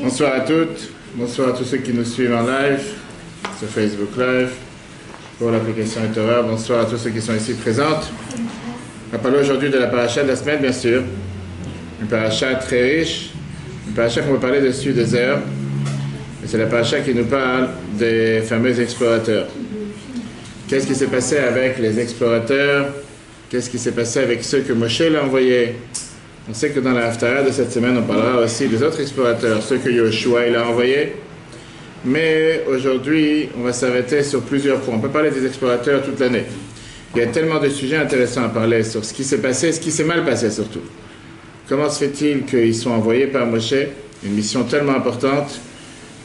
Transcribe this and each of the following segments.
Bonsoir à toutes, bonsoir à tous ceux qui nous suivent en live, sur Facebook Live, pour l'application eTorah. Bonsoir à tous ceux qui sont ici présents. On va parler aujourd'hui de la paracha de la semaine, bien sûr. Une paracha très riche, une paracha qu'on va parler dessus des heures. Et c'est la paracha qui nous parle des fameux explorateurs. Qu'est-ce qui s'est passé avec les explorateurs? Qu'est-ce qui s'est passé avec ceux que Moshe l'a envoyés? On sait que dans la Haftarah de cette semaine, on parlera aussi des autres explorateurs, ceux que Yoshua il a envoyés. Mais aujourd'hui, on va s'arrêter sur plusieurs points. On peut parler des explorateurs toute l'année. Il y a tellement de sujets intéressants à parler sur ce qui s'est passé, ce qui s'est mal passé surtout. Comment se fait-il qu'ils sont envoyés par Moshe? Une mission tellement importante.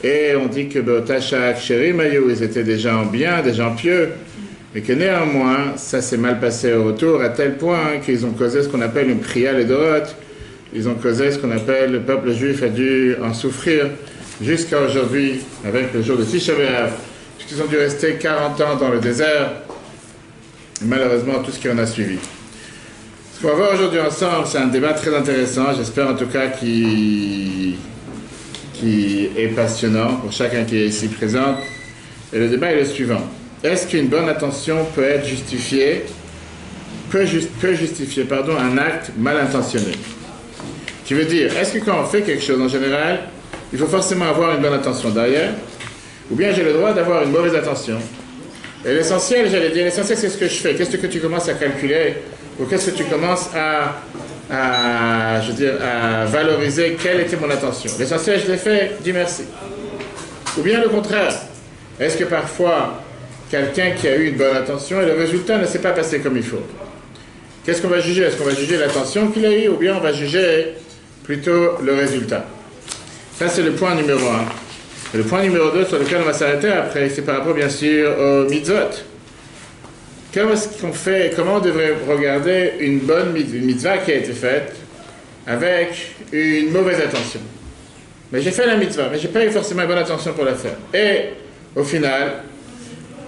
Et on dit que Beotashak, Chérim Ayou, ils étaient des gens bien, des gens pieux. Mais que néanmoins, ça s'est mal passé au retour, à tel point qu'ils ont causé ce qu'on appelle une prière et doroth. Ils ont causé ce qu'on appelle, le peuple juif a dû en souffrir jusqu'à aujourd'hui, avec le jour de Tisha B'Av, puisqu'ils ont dû rester 40 ans dans le désert, et malheureusement tout ce qui en a suivi. Ce qu'on va voir aujourd'hui ensemble, c'est un débat très intéressant, j'espère en tout cas qui est passionnant pour chacun qui est ici présent. Et le débat est le suivant. Est-ce qu'une bonne intention peut être justifiée, peut justifier un acte mal intentionné? Qui veut dire, est-ce que quand on fait quelque chose en général, il faut forcément avoir une bonne intention derrière, ou bien j'ai le droit d'avoir une mauvaise intention? Et l'essentiel, j'allais dire, l'essentiel c'est ce que je fais. Qu'est-ce que tu commences à calculer, ou qu'est-ce que tu commences à valoriser quelle était mon intention? L'essentiel, je l'ai fait, dis merci. Ou bien le contraire, est-ce que parfois quelqu'un qui a eu une bonne intention et le résultat ne s'est pas passé comme il faut? Qu'est-ce qu'on va juger? Est-ce qu'on va juger l'intention qu'il a eue ou bien on va juger plutôt le résultat? Ça, c'est le point numéro 1. Et le point numéro 2 sur lequel on va s'arrêter après, c'est par rapport bien sûr aux mitzvot. Comment on devrait regarder une mitzvah qui a été faite avec une mauvaise intention? Mais j'ai fait la mitzvah, mais je n'ai pas eu forcément une bonne intention pour la faire. Et au final,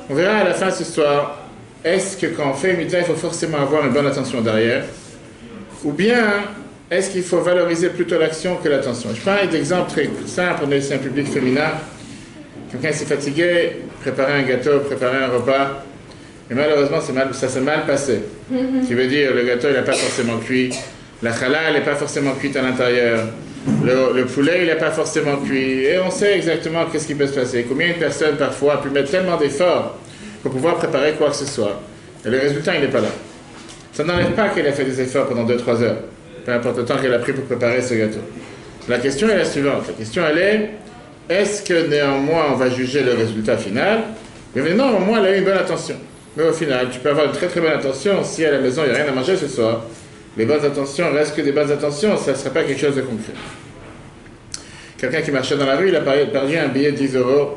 on verra à la fin de cette histoire, est-ce que quand on fait une mitzvah, il faut forcément avoir une bonne intention derrière? Ou bien, est-ce qu'il faut valoriser plutôt l'action que l'attention? Je prends un exemple très simple, on est ici un public féminin. Quelqu'un s'est fatigué, préparer un gâteau, préparer un repas, et malheureusement, ça s'est mal passé. Ce qui veut dire, le gâteau, il n'a pas forcément cuit, la challah, elle n'est pas forcément cuite à l'intérieur, le poulet, il n'est pas forcément cuit, et on sait exactement qu'est-ce qui peut se passer. Combien une personne, parfois, a pu mettre tellement d'efforts pour pouvoir préparer quoi que ce soit, et le résultat, il n'est pas là. Ça n'enlève pas qu'elle a fait des efforts pendant 2-3 heures, peu importe le temps qu'elle a pris pour préparer ce gâteau. La question est la suivante. La question, elle est, est-ce que néanmoins, on va juger le résultat final? Mais non, au moins, elle a eu une bonne intention. Mais au final, tu peux avoir une très très bonne intention, si à la maison, il n'y a rien à manger ce soir. Les bonnes intentions restent que des bonnes intentions, ça ne serait pas quelque chose de concret. Quelqu'un qui marchait dans la rue, il a perdu un billet de 10 €.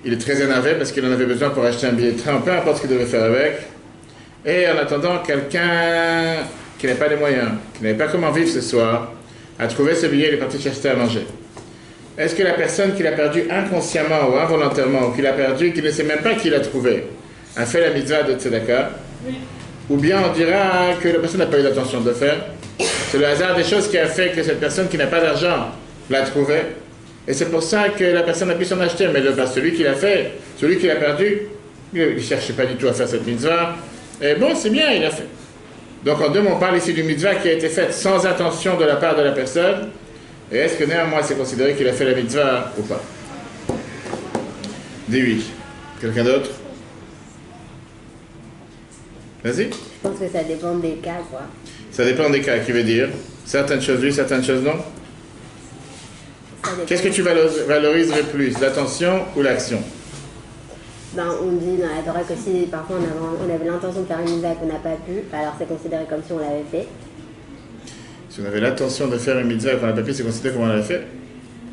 Il est très énervé parce qu'il en avait besoin pour acheter un billet de train, peu importe ce qu'il devait faire avec. Et en attendant, quelqu'un qui n'avait pas les moyens, qui n'avait pas comment vivre ce soir, a trouvé ce billet et est parti chercher à manger. Est-ce que la personne qui l'a perdu inconsciemment ou involontairement, ou qui l'a perdu, qui ne sait même pas qui l'a trouvé, a fait la mitzvah de tzedaka? Oui. Ou bien on dira que la personne n'a pas eu l'intention de le faire. C'est le hasard des choses qui a fait que cette personne qui n'a pas d'argent l'a trouvé. Et c'est pour ça que la personne a pu s'en acheter. Mais celui qui l'a fait, celui qui l'a perdu, il ne cherchait pas du tout à faire cette mitzvah. Et bon, c'est bien, il a fait. Donc en deux, on parle ici d'une mitzvah qui a été faite sans intention de la part de la personne. Et est-ce que néanmoins c'est considéré qu'il a fait la mitzvah ou pas? Dis oui. Quelqu'un d'autre? Vas-y. Je pense que ça dépend des cas, quoi. Ça dépend des cas, qui veut dire certaines choses oui, certaines choses non. Qu'est-ce que tu valoriserais plus, l'attention ou l'action? On dit dans la Torah que si parfois on avait l'intention de faire une mitzvah et qu'on n'a pas pu, alors c'est considéré comme si on l'avait fait. Si on avait l'intention de faire une mitzvah et qu'on n'a pas pu, c'est considéré comme on l'avait fait?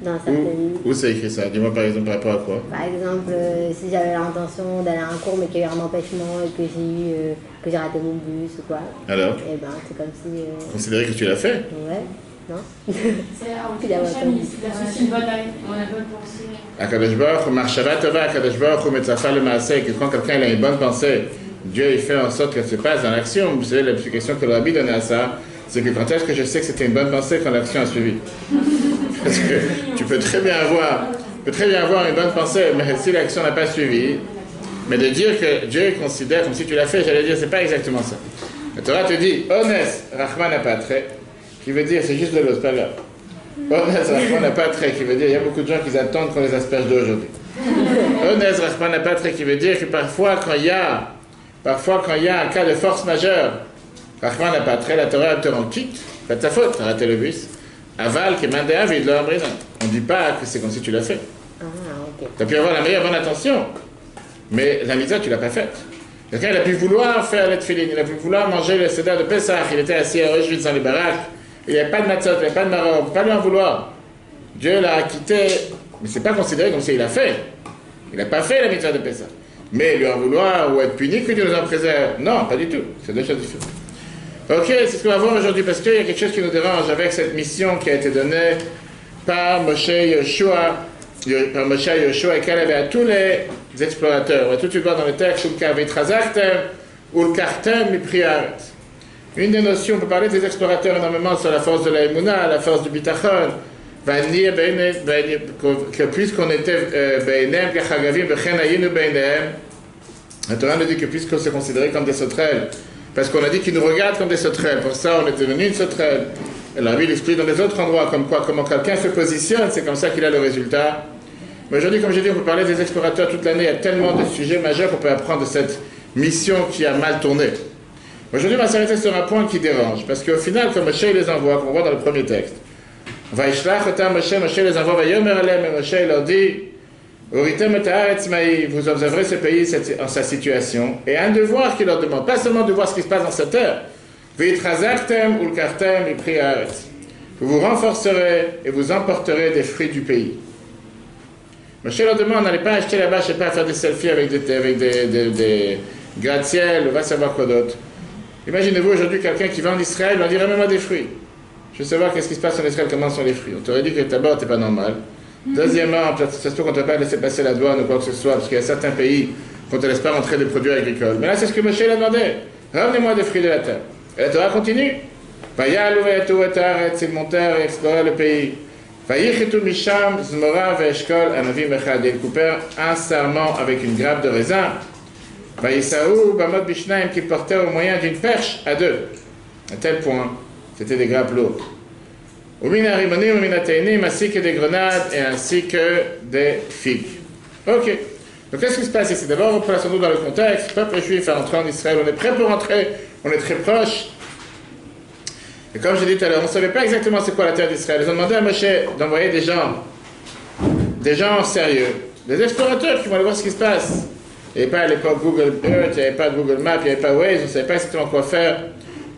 Dans certaines... Où c'est écrit ça? Dis-moi par exemple par rapport à quoi? Par exemple, si j'avais l'intention d'aller à un cours mais qu'il y a eu un empêchement et que j'ai raté mon bus ou quoi. Alors? Et c'est comme si... Considéré que tu l'as fait? Ouais, non? C'est une bonne pensée. Akadosh Baruch Hu, Marshava Tova, Akadosh Baruch Hu, Metzafa le Maaseh, que quand quelqu'un a une bonne pensée, Dieu il fait en sorte qu'elle se passe dans l'action. Vous savez, l'explication que le Rabbi donnait à ça, c'est que quand est-ce que je sais que c'était une bonne pensée quand l'action a suivi? Parce que tu peux très bien avoir une bonne pensée, mais si l'action n'a pas suivi, mais de dire que Dieu considère comme si tu l'as fait, j'allais dire, c'est pas exactement ça. La Torah te dit, Ones Rahman Apatre, qui veut dire, c'est juste de l'eau, c'est pas grave. Ones Rahman Apatre, qui veut dire, il y a beaucoup de gens qui attendent qu'on les asperge d'eau aujourd'hui. Ones Rahman Apatre, qui veut dire que parfois quand il y a un cas de force majeure, Rahman Apatre, la Torah te rend quitte, pas de ta faute, t'as raté le bus. Aval, qui est mandé à vide, on ne dit pas que c'est comme si tu l'as fait. Okay. Tu as pu avoir la meilleure bonne intention, mais la mitzvah, tu ne l'as pas faite. Quelqu'un, il a pu vouloir faire le tefillin, il a pu vouloir manger le seder de Pessah, il était assis à Auschwitz dans les baraques, il n'y avait pas de matzot, il n'y avait pas de maror, on ne peut pas lui en vouloir. Dieu l'a acquitté, mais ce n'est pas considéré comme s'il l'a fait. Il n'a pas fait la mitzvah de Pessah. Mais lui en vouloir ou être puni, que Dieu nous en préserve. Non, pas du tout. C'est deux choses différentes. Ok, c'est ce qu'on va voir aujourd'hui parce qu'il y a quelque chose qui nous dérange avec cette mission qui a été donnée par Moshe Yoshua et Caleb à tous les explorateurs. On va tout de suite voir dans le texte ou le Kartem Mipriaret. Une des notions, on peut parler des explorateurs énormément sur la force de la Emouna, la force du Bitachon, que puisqu'on était Beinem, Kachagavim, Bechenayinu Beinem, la Torah nous dit que puisqu'on s'est considéré comme des sauterelles, parce qu'on a dit qu'ils nous regardent comme des sauterelles. Pour ça, on est devenu une sauterelle. Et la Bible explique dans des autres endroits, comme quoi, comment quelqu'un se positionne, c'est comme ça qu'il a le résultat. Mais aujourd'hui, comme j'ai dit, on peut parler des explorateurs toute l'année. Il y a tellement de sujets majeurs qu'on peut apprendre de cette mission qui a mal tourné. Aujourd'hui, on va s'arrêter sur un point qui dérange. Parce qu'au final, comme Moshe les envoie, comme on voit dans le premier texte, Moshe les envoie, et Moshe leur dit, vous observerez ce pays en sa situation, et un devoir qui leur demande, pas seulement de voir ce qui se passe dans cette terre, vous vous renforcerez et vous emporterez des fruits du pays. Moshe leur demande, n'allez pas acheter là-bas, je sais pas, faire des selfies avec des gratte-ciel, va savoir quoi d'autre. Imaginez-vous aujourd'hui quelqu'un qui va en Israël, va dire, ramène-moi des fruits. Je veux savoir qu'est-ce qui se passe en Israël, comment sont les fruits. On t'aurait dit que d'abord, t'es pas normal. Deuxièmement, ça se peut qu'on ne t'a pas laissé passer la douane ou quoi que ce soit, parce qu'il y a certains pays qu'on ne te laisse pas rentrer des produits agricoles. Mais là, c'est ce que Moshe a demandé. Ramenez-moi des fruits de la terre. Et la Torah continue. Ils montèrent et explorèrent le pays. Ils coupèrent un sarment avec une grappe de raisin. Qu'ils portaient au moyen d'une perche à deux. À tel point, c'était des grappes lourdes. Ainsi que des grenades et ainsi que des figues. Ok. Donc qu'est-ce qui se passe ici? D'abord, plaçons-nous dans le contexte. Le peuple juif a rentré en Israël. On est prêt pour rentrer. On est très proche. Et comme j'ai dit tout à l'heure, on ne savait pas exactement c'est quoi la terre d'Israël. Ils ont demandé à Moshe d'envoyer des gens sérieux, des explorateurs qui vont aller voir ce qui se passe. Il n'y avait pas à l'époque Google Earth, il n'y avait pas de Google Maps, il n'y avait pas Waze, on ne savait pas exactement quoi faire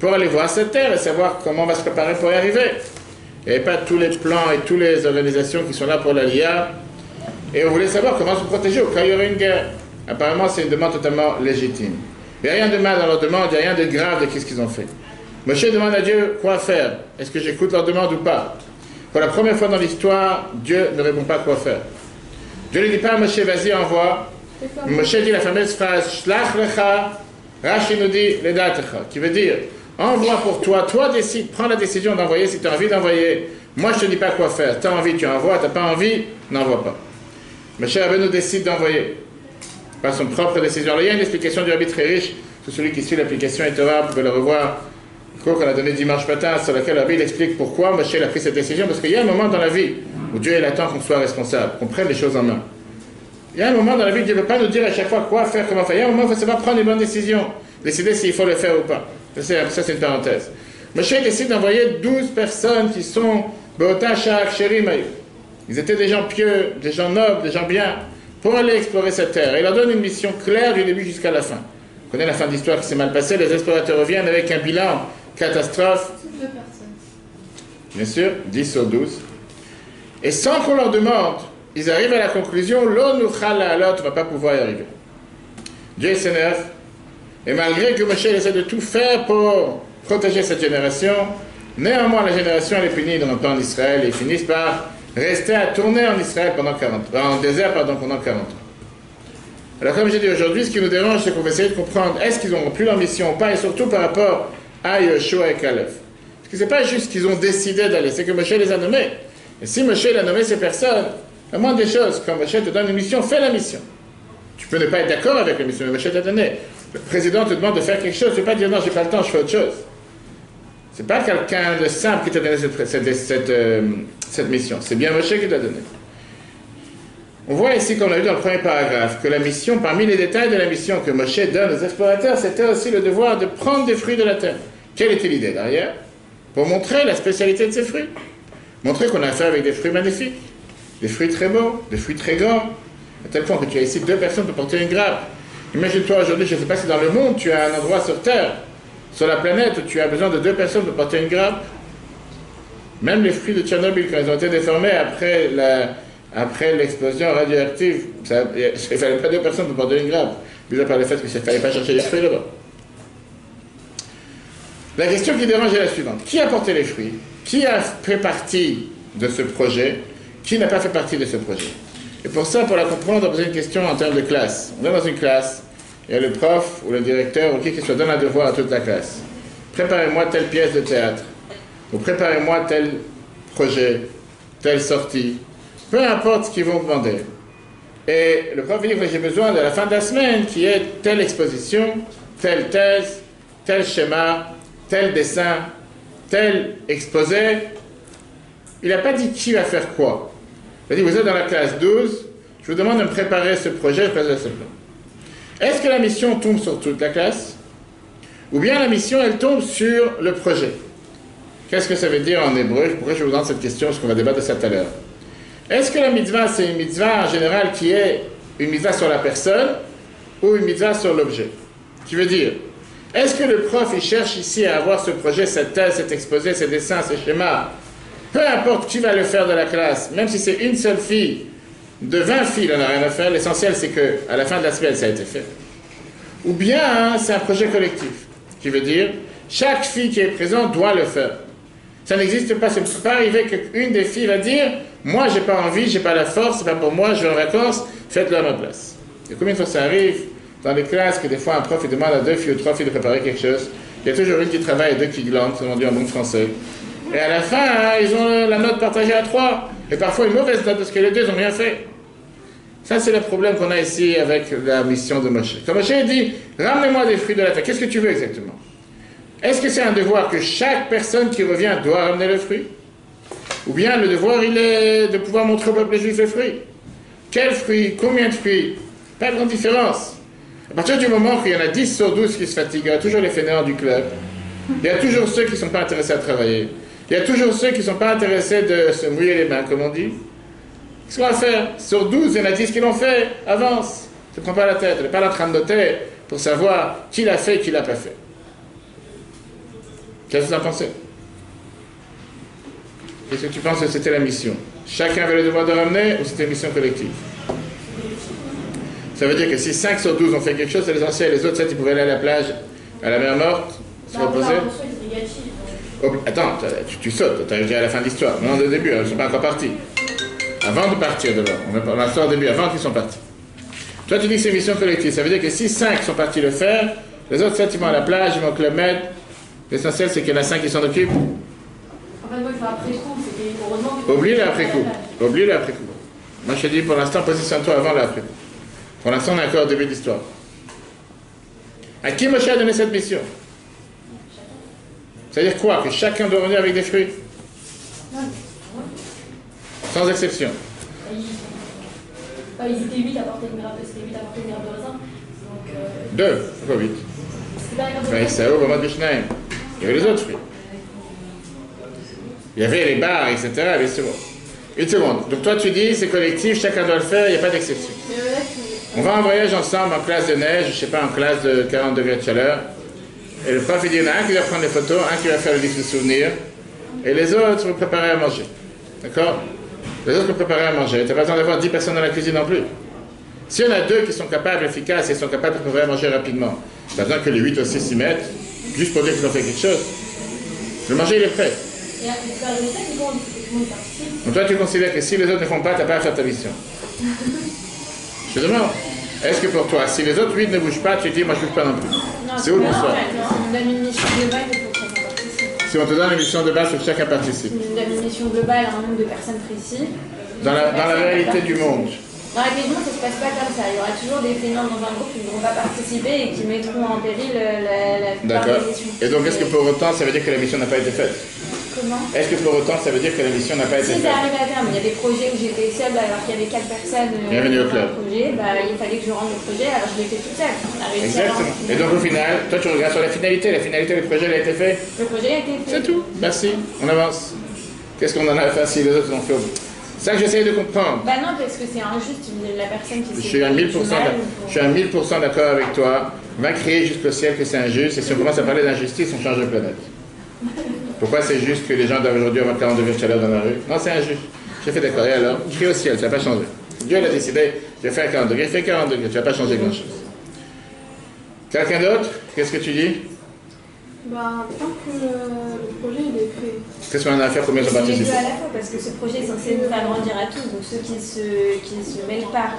pour aller voir cette terre et savoir comment on va se préparer pour y arriver. Il n'y avait pas tous les plans et toutes les organisations qui sont là pour l'Aliyah. Et on voulait savoir comment se protéger au cas où il y aurait une guerre. Apparemment, c'est une demande totalement légitime. Il n'y a rien de mal dans leur demande, il n'y a rien de grave de ce qu'ils ont fait. Moshe demande à Dieu quoi faire. Est-ce que j'écoute leur demande ou pas? Pour la première fois dans l'histoire, Dieu ne répond pas quoi faire. Dieu ne dit pas à Moshe, vas-y, envoie. Moshe dit la fameuse phrase, Shlach lecha, Rashi nous dit, ledatecha, qui veut dire, envoie pour toi, toi décide, prends la décision d'envoyer si tu as envie d'envoyer. Moi je ne te dis pas quoi faire, tu as envie, tu envoies, tu n'as pas envie, n'envoie pas. Moshe Rabbeinu décide d'envoyer, par son propre décision. Alors il y a une explication du Rabbi très riche, tout celui qui suit l'application et Torah, vous pouvez le revoir, le cours qu'on a donné dimanche matin, sur lequel Rabbi explique pourquoi Moshe a pris cette décision, parce qu'il y a un moment dans la vie où Dieu il attend qu'on soit responsable, qu'on prenne les choses en main. Il y a un moment dans la vie où Dieu ne veut pas nous dire à chaque fois quoi faire, comment faire. Il y a un moment où il faut savoir prendre une bonne décision, décider s'il faut le faire ou pas. Ça, c'est une parenthèse. Moshe décide d'envoyer 12 personnes qui sont Beotachak, Sherimaï. Ils étaient des gens pieux, des gens nobles, des gens bien, pour aller explorer cette terre. Et il leur donne une mission claire du début jusqu'à la fin. Vous connaissez la fin de l'histoire qui s'est mal passée, les explorateurs reviennent avec un bilan catastrophe. 2 personnes. Bien sûr, 10 sur 12. Et sans qu'on leur demande, ils arrivent à la conclusion, l'on nous chala l'autre, on ne va pas pouvoir y arriver. Dieu s'énerve, et malgré que Moshe essaie de tout faire pour protéger cette génération, néanmoins la génération elle est punie dans le temps d'Israël et ils finissent par rester à tourner en Israël pendant 40 ans, en désert pendant 40 ans. Alors comme j'ai dit aujourd'hui, ce qui nous dérange, c'est qu'on va essayer de comprendre est-ce qu'ils ont rempli leur mission ou pas, et surtout par rapport à Yoshua et Caleb. Parce que ce n'est pas juste qu'ils ont décidé d'aller, c'est que Moshe les a nommés. Et si Moshe a nommé ces personnes, la moindre des choses, quand Moshe te donne une mission, fais la mission. Tu peux ne pas être d'accord avec la mission, mais Moshe t'a donné. Le président te demande de faire quelque chose, tu ne peux pas dire non, j'ai pas le temps, je fais autre chose. C'est pas quelqu'un de simple qui t'a donné cette mission, c'est bien Moshe qui t'a donné. On voit ici, comme on l'a vu dans le premier paragraphe, que la mission, parmi les détails de la mission que Moshe donne aux explorateurs, c'était aussi le devoir de prendre des fruits de la terre. Quelle était l'idée derrière? Pour montrer la spécialité de ces fruits. Montrer qu'on a affaire avec des fruits magnifiques, des fruits très beaux, des fruits très grands, à tel point que tu as ici 2 personnes pour porter une grappe. Imagine-toi aujourd'hui, je ne sais pas si dans le monde tu as un endroit sur Terre, sur la planète, où tu as besoin de 2 personnes pour porter une grappe. Même les fruits de Tchernobyl, quand ils ont été déformés après l'explosion radioactive, il ne fallait pas 2 personnes pour porter une grappe, mis à part le fait qu'il ne fallait pas chercher les fruits là-bas. La question qui dérange est la suivante. Qui a porté les fruits? Qui a fait partie de ce projet? Qui n'a pas fait partie de ce projet? Et pour ça, pour la comprendre, on a besoin d'une question en termes de classe. On est dans une classe, il y a le prof ou le directeur ou qui que ce soit donne un devoir à toute la classe. Préparez-moi telle pièce de théâtre, ou préparez-moi tel projet, telle sortie, peu importe ce qu'ils vont demander. Et le prof dit que j'ai besoin de la fin de la semaine qui est telle exposition, telle thèse, tel schéma, tel dessin, tel exposé. Il n'a pas dit qui va faire quoi. Il a dit, vous êtes dans la classe 12, je vous demande de me préparer ce projet, Est-ce que la mission tombe sur toute la classe? Ou bien la mission, elle tombe sur le projet? Qu'est-ce que ça veut dire en hébreu? Pourquoi je vous donne cette question? Parce qu'on va débattre de ça tout à l'heure. Est-ce que la mitzvah, c'est une mitzvah en général qui est une mitzvah sur la personne ou une mitzvah sur l'objet? Qui veut dire, est-ce que le prof, il cherche ici à avoir ce projet, cette thèse, cet exposé, ces dessins, ces schémas? Peu importe qui va le faire de la classe, même si c'est une seule fille, de 20 filles, on n'a rien à faire. L'essentiel, c'est qu'à la fin de la semaine, ça a été fait. Ou bien, c'est un projet collectif, qui veut dire, chaque fille qui est présente doit le faire. Ça n'existe pas, ça ne peut pas arriver qu'une des filles va dire, moi, j'ai pas envie, j'ai pas la force, c'est pas pour moi, je vais en vacances, faites-le à ma place. Et combien de fois ça arrive dans les classes que des fois un prof il demande à 2 filles ou 3 filles de préparer quelque chose, il y a toujours une qui travaille et 2 qui glandent, c'est on dit en bon français. Et à la fin, hein, ils ont la note partagée à 3. Et parfois une mauvaise note parce que les 2 n'ont rien fait. Ça, c'est le problème qu'on a ici avec la mission de Moshe. Quand Moshe dit, ramenez-moi des fruits de la terre, qu'est-ce que tu veux exactement? Est-ce que c'est un devoir que chaque personne qui revient doit ramener le fruit? Ou bien le devoir, il est de pouvoir montrer au peuple juif les fruits? Quels fruits? Combien de fruits? Pas de grande différence. À partir du moment qu'il y en a 10 sur 12 qui se fatiguent, il y a toujours les fainéants du club. Il y a toujours ceux qui ne sont pas intéressés à travailler. Il y a toujours ceux qui ne sont pas intéressés de se mouiller les mains, comme on dit. Qu'est-ce qu'on va faire? Sur 12, il y en a 10 qui l'ont fait. Avance. Ne te prends pas la tête. Tu n'es pas là en train de noter pour savoir qui l'a fait et qui ne l'a pas fait. Qu'est-ce que vous en pensez? Qu'est-ce que tu penses que c'était la mission? Chacun avait le devoir de ramener ou c'était une mission collective? Ça veut dire que si 5 sur 12 ont fait quelque chose, c'est l'essentiel. Les autres 7, ils pouvaient aller à la plage, à la mer morte, se reposer. Oh, attends, tu sautes, tu arrives à la fin de l'histoire. Non, au début, ils ne sont pas encore partis. Avant de partir d'abord, on va faire au début, avant qu'ils sont partis. Toi, tu dis que c'est une mission collective. Ça veut dire que si 5 sont partis le faire, les autres 7, ils vont à la plage, ils vont au Club Med. L'essentiel, c'est qu'il y en a 5 qui s'en occupent. En fait, moi, je fais après coup, c'était heureusement que... Oublie l'après coup. Oublie l'après coup. Moi, je te dis, pour l'instant, positionne-toi avant l'après coup. Pour l'instant, on est encore au début de l'histoire. À qui Moshe a donné cette mission? C'est-à-dire quoi? Que chacun doit revenir avec des fruits? Sans exception. Ils étaient 8 à porter une grappe de raisin. Donc, 2, pourquoi 8? Il y avait les autres fruits. Il y avait les bars, etc. Mais c'est bon. Une seconde. Donc toi tu dis, c'est collectif, chacun doit le faire, il n'y a pas d'exception. On va en voyage ensemble en classe de neige, je sais pas, en classe de 40 degrés de chaleur. Et le prof il dit, il y en a un qui va prendre les photos, un qui va faire le livre de souvenirs, et les autres vont préparer à manger. D'accord? Les autres vont préparer à manger. Tu n'as pas besoin d'avoir 10 personnes dans la cuisine non plus. Si on a 2 qui sont capables, efficaces, et sont capables de préparer à manger rapidement, tu n'as besoin que les 8 aussi s'y mettent, juste pour dire qu'ils ont fait quelque chose. Le manger il est prêt. Donc toi tu considères que si les autres ne font pas, tu n'as pas à faire ta mission. Je te demande, est-ce que pour toi, si les autres 8 ne bougent pas, tu dis moi je ne bouge pas non plus? C'est où le soir? On donne une mission globale pour que ça participe. Si on te donne une mission de base, il faut que chacun participe. On donne une mission globale à un nombre de personnes précis. Dans la réalité du monde. Dans la réalité du monde, ça se passe pas comme ça. Il y aura toujours des feignants dans un groupe qui ne voudront pas participer et qui mettront en péril la plupart des missions. Et donc, est-ce que pour autant, ça veut dire que la mission n'a pas été faite? Comment? Est-ce que pour autant, ça veut dire que la mission n'a pas été Si faite? ça arrive à terme, il y a des projets où j'étais seule alors qu'il y avait 4 personnes Bienvenue au club. dans un projet, il fallait que je rende le projet, alors je l'ai fait toute seule. On a réussi à Exactement. rendre. Et donc, au final, toi, tu regardes sur la finalité. La finalité du projet, elle a été faite. Le projet a été fait. C'est tout. Merci. On avance. Qu'est-ce qu'on en a à faire si les autres ont fait? C'est ça que j'essaye de comprendre. Bah non, parce que c'est injuste, la personne qui Je suis à 1000% d'accord avec toi. Va crier jusqu'au ciel que c'est injuste. Et si on commence à parler d'injustice, on change de planète. Pourquoi c'est juste que les gens doivent aujourd'hui avoir 40 degrés de chaleur dans la rue? Non, c'est injuste. J'ai fait d'accord. Et alors? Crie au ciel, ça n'a pas changé. Dieu l'a décidé. Je vais faire 40 degrés. Fais 40 degrés. Tu vas pas changer grand-chose. Quelqu'un d'autre? Qu'est-ce que tu dis? Bah, tant que le projet il est créé. Qu'est-ce qu'on en a à faire? Combien sont C'est les participés? deux à la fois, parce que ce projet est censé nous faire grandir à tous. Donc ceux qui se mêlent pas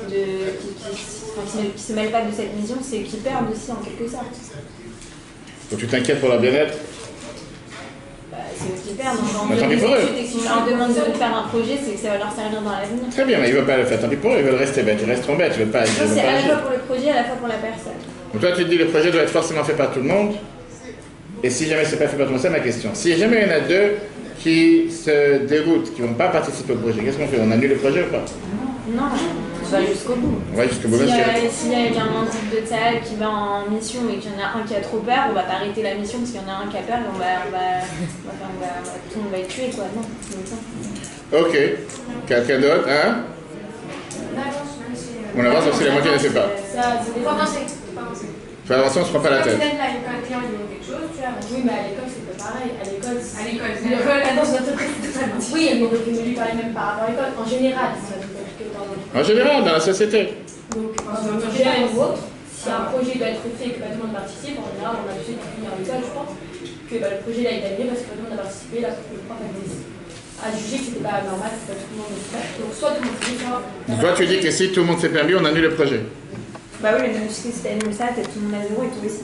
qui se mêlent pas de cette mission, c'est qui perdent aussi en quelque sorte. Donc tu t'inquiètes pour leur bien-être? C'est eux qui perdent. Mais tant pis pour eux. Et si on leur demande de faire un projet, c'est que ça va leur servir dans l'avenir. Très bien, mais ils ne veulent pas le faire. Tant pis pour eux, ils veulent rester bêtes. Ils resteront bêtes. Ils veulent pas. C'est à la fois pour le projet, à la fois pour la personne. Donc toi, tu te dis le projet doit être forcément fait par tout le monde. Et si jamais c'est pas fait par tout le monde, c'est ma question. Si jamais il y en a deux qui se déroutent, qui ne vont pas participer au projet, qu'est-ce qu'on fait? On annule le projet ou pas? Non, on va jusqu'au bout. On va jusqu'au bout. S'il y a un type de Tsahal qui va en mission et qu'il y en a un qui a trop peur, on va pas arrêter la mission parce qu'il y en a un qui a peur et tout le monde va être tué, quoi. Non, c'est comme ça. Ok. Quelqu'un d'autre, hein? On avance parce que la moitié ne fait pas. Faut avancer, on se prend pas la tête. Peut-être là, quand un client il demande quelque chose, tu vois, oui, mais à l'école c'est pas pareil. À l'école, dans une entreprise, c'est totalement. Oui, mais donc je lui parlais même par rapport à l'école. En général, ça ne peut que dans notre. En général, dans la société. Donc, en général ou autre, si un projet doit être fait et que tout le monde participe, en général, on a tous défini en école, je pense, que le projet là est annulé parce que tout le monde a participé, là, le prof a jugé que c'était pas normal, que tout le monde le fait. Donc, soit tout le monde fait, soit. Toi, tu dis que si tout le monde s'est permis, on annule le projet. Bah oui, mais même si t'annules ça, tout le monde a zéro et tout aussi.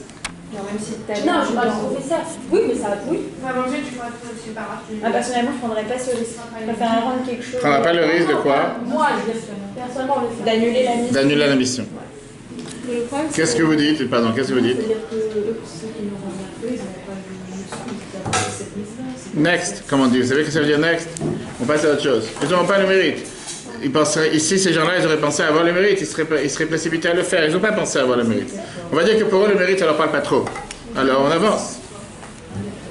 Non, même si t'as. Non, je parle du professeur. Oui, mais ça, oui. Vraiment, tu vois, c'est pas grave. Personnellement, je prendrais pas ce risque. Je préfère rendre quelque chose. Tu prendras pas le risque de quoi? Moi, je laisse personnellement le faire. D'annuler la mission. D'annuler la mission. Qu'est-ce que vous dites? Pardon, qu'est-ce que vous dites? Next, comme on dit. Vous savez ce que ça veut dire next? On passe à autre chose. Ils n'auront pas le mérite. Ils penseraient, ici, ces gens-là, ils auraient pensé à avoir le mérite. Ils seraient précipités à le faire. Ils n'ont pas pensé à avoir le mérite. On va dire que pour eux, le mérite, ça leur parle pas trop. Alors, on avance.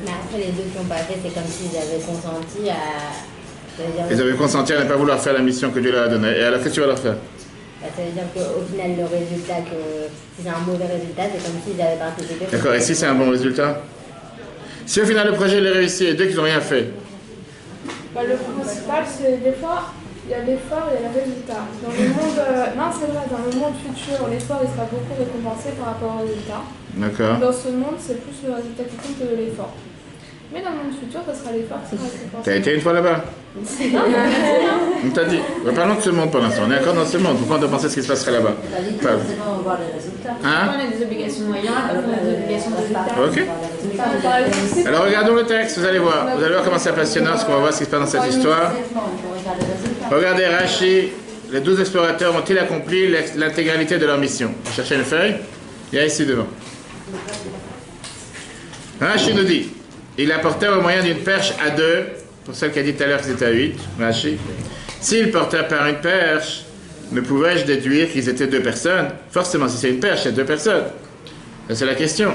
Mais après, les deux qui n'ont pas fait, c'est comme s'ils avaient consenti à. Ils avaient consenti à ne pas vouloir faire la mission que Dieu leur a donnée. Et alors, qu'est-ce que tu vas leur faire? Bah, ça veut dire qu'au final, le résultat, si c'est un mauvais résultat, c'est comme s'ils avaient participé. D'accord, et si c'est un bon résultat? Si au final le projet est réussi et deux qui n'ont rien fait? Bah, le principal, c'est des fois, il y a l'effort et il y a le résultat. Dans le monde, non, c'est vrai, dans le monde futur, l'effort il sera beaucoup récompensé par rapport au résultat. D'accord. Dans ce monde, c'est plus le résultat qui compte que l'effort. Mais dans le monde futur, ça sera l'effort qui sera récompensé. T'as été une fois là-bas? On t'a dit. Parlons de ce monde pour l'instant. On est encore dans ce monde. Pourquoi on doit penser ce qui se passerait là-bas? Hein? On a des obligations de moyens, on a des obligations de résultats. Ok. Alors regardons le texte, vous allez voir. Vous allez voir comment c'est passionnant, parce qu'on va voir ce qui se passe dans cette histoire. Regardez Rashi. Les 12 explorateurs ont-ils accompli l'intégralité de leur mission? Vous cherchez une feuille? Il y a ici devant. Rashi nous dit, il apportait au moyen d'une perche à deux, pour celle qui a dit tout à l'heure qu'ils étaient à 8, Rashi. S'il portait par une perche, ne pouvais-je déduire qu'ils étaient deux personnes? Forcément, si c'est une perche, c'est deux personnes. Ça, c'est la question.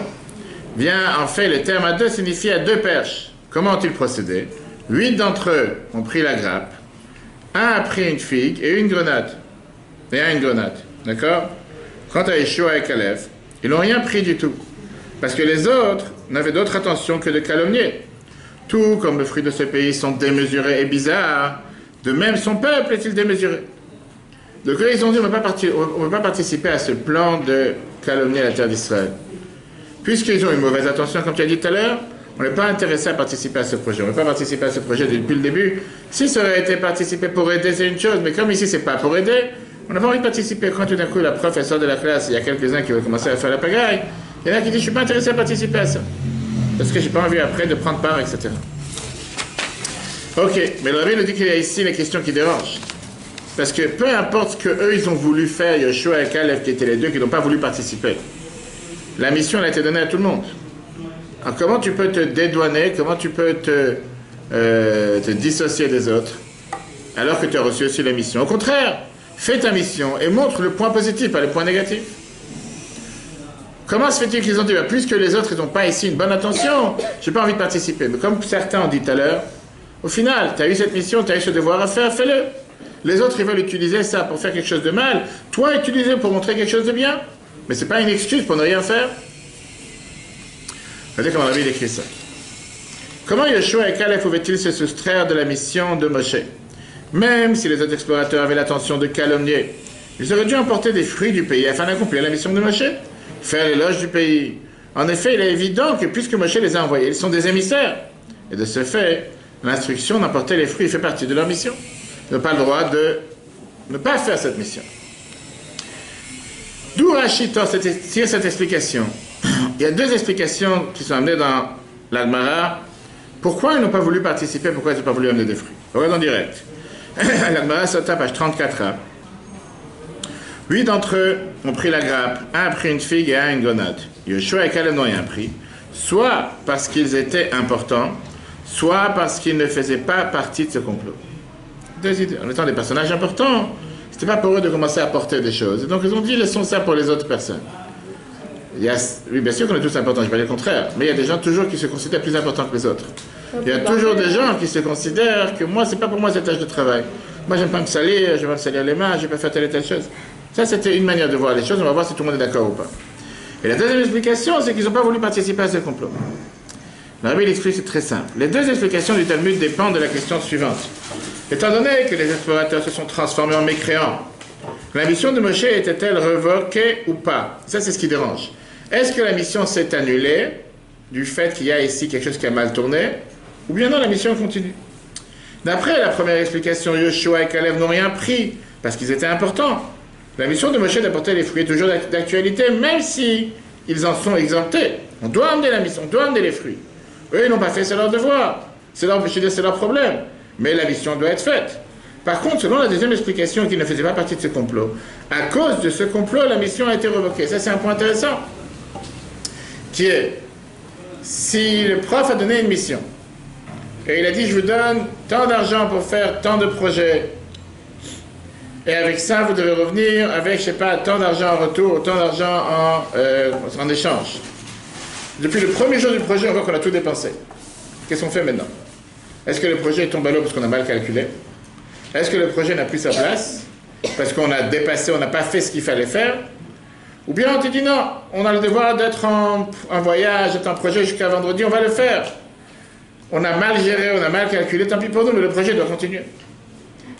Bien, en fait, le terme à deux signifie à deux perches. Comment ont-ils procédé? 8 d'entre eux ont pris la grappe. Un a pris une figue et une grenade. Et un une grenade. D'accord? Quant à Yeshua et Caleb, ils n'ont rien pris du tout. Parce que les autres n'avaient d'autre intention que de calomnier. Tout comme le fruit de ce pays sont démesurés et bizarres, de même son peuple est-il démesuré. Donc là, ils ont dit, on ne va pas participer à ce plan de calomnier la terre d'Israël. Puisqu'ils ont une mauvaise intention, comme tu as dit tout à l'heure, on n'est pas intéressé à participer à ce projet. On ne veut pas participer à ce projet depuis le début. Si ça aurait été participer pour aider, c'est une chose, mais comme ici, c'est pas pour aider, on n'a pas envie de participer. Quand tout d'un coup, la prof, elle sort de la classe, il y a quelques-uns qui veulent commencer à faire la pagaille, il y en a qui disent, je ne suis pas intéressé à participer à ça. parce que j'ai pas envie après de prendre part, etc. Ok, mais le Rabbi nous dit qu'il y a ici les questions qui dérangent. Parce que peu importe ce qu'eux ils ont voulu faire, Yoshua et Caleb qui étaient les deux qui n'ont pas voulu participer, la mission elle a été donnée à tout le monde. Alors comment tu peux te dédouaner, comment tu peux te dissocier des autres alors que tu as reçu aussi la mission? Au contraire, fais ta mission et montre le point positif, pas le point négatif. Comment se fait-il qu'ils ont dit, puisque les autres n'ont pas ici une bonne intention, je n'ai pas envie de participer. Mais comme certains ont dit tout à l'heure, au final, tu as eu cette mission, tu as eu ce devoir à faire, fais-le. Les autres, ils veulent utiliser ça pour faire quelque chose de mal. Toi, utilise-le pour montrer quelque chose de bien. Mais ce n'est pas une excuse pour ne rien faire. Regardez comment la Bible écrit ça. Comment Yoshua et Caleb pouvaient-ils se soustraire de la mission de Moshe? Même si les autres explorateurs avaient l'intention de calomnier, ils auraient dû emporter des fruits du pays afin d'accomplir la mission de Moshe, faire l'éloge du pays. En effet, il est évident que puisque Moshe les a envoyés, ils sont des émissaires. Et de ce fait, l'instruction d'emporter les fruits fait partie de leur mission. Ils n'ont pas le droit de ne pas faire cette mission. D'où Rachid tire cette explication. Il y a deux explications qui sont amenées dans l'Agmara. Pourquoi ils n'ont pas voulu participer, pourquoi ils n'ont pas voulu amener des fruits. Regardons direct. L'Agmara Sota, page 34a. 8 d'entre eux ont pris la grappe, un a pris une figue et un une grenade. Yoshua et Caleb n'ont rien pris, soit parce qu'ils étaient importants, soit parce qu'ils ne faisaient pas partie de ce complot. Deux idées. En étant des personnages importants, c'était pas pour eux de commencer à porter des choses. Et donc ils ont dit, laissons ça pour les autres personnes. Oui, bien sûr qu'on est tous importants, je ne vais pas dire le contraire, mais il y a des gens toujours qui se considèrent plus importants que les autres. Il y a toujours des gens qui se considèrent que moi, c'est pas pour moi cette tâche de travail. Moi, j'aime pas me salir, je vais pas me salir les mains, je vais pas faire telle et telle chose. Ça, c'était une manière de voir les choses, on va voir si tout le monde est d'accord ou pas. Et la deuxième explication, c'est qu'ils n'ont pas voulu participer à ce complot. Le Rabbi l'explique, c'est très simple. Les deux explications du Talmud dépendent de la question suivante. Étant donné que les explorateurs se sont transformés en mécréants, la mission de Moshe était-elle revoquée ou pas? Ça, c'est ce qui dérange. Est-ce que la mission s'est annulée du fait qu'il y a ici quelque chose qui a mal tourné, ou bien non, la mission continue? D'après la première explication, Yoshua et Caleb n'ont rien pris parce qu'ils étaient importants. La mission de Moshe d'apporter les fruits est toujours d'actualité, même si ils en sont exemptés. On doit amener la mission, on doit amener les fruits. Eux, ils n'ont pas fait, c'est leur devoir. C'est leur problème. Mais la mission doit être faite. Par contre, selon la deuxième explication qui ne faisait pas partie de ce complot, à cause de ce complot, la mission a été revoquée. Ça, c'est un point intéressant. Qui est, si le prof a donné une mission, et il a dit, je vous donne tant d'argent pour faire tant de projets, et avec ça, vous devez revenir avec, je sais pas, tant d'argent en retour, tant d'argent en échange. Depuis le premier jour du projet, on voit qu'on a tout dépensé. Qu'est-ce qu'on fait maintenant? Est-ce que le projet tombe à l'eau parce qu'on a mal calculé? Est-ce que le projet n'a plus sa place parce qu'on a dépassé, on n'a pas fait ce qu'il fallait faire? Ou bien on te dit non, on a le devoir d'être en voyage, d'être en projet jusqu'à vendredi, on va le faire. On a mal géré, on a mal calculé, tant pis pour nous, mais le projet doit continuer.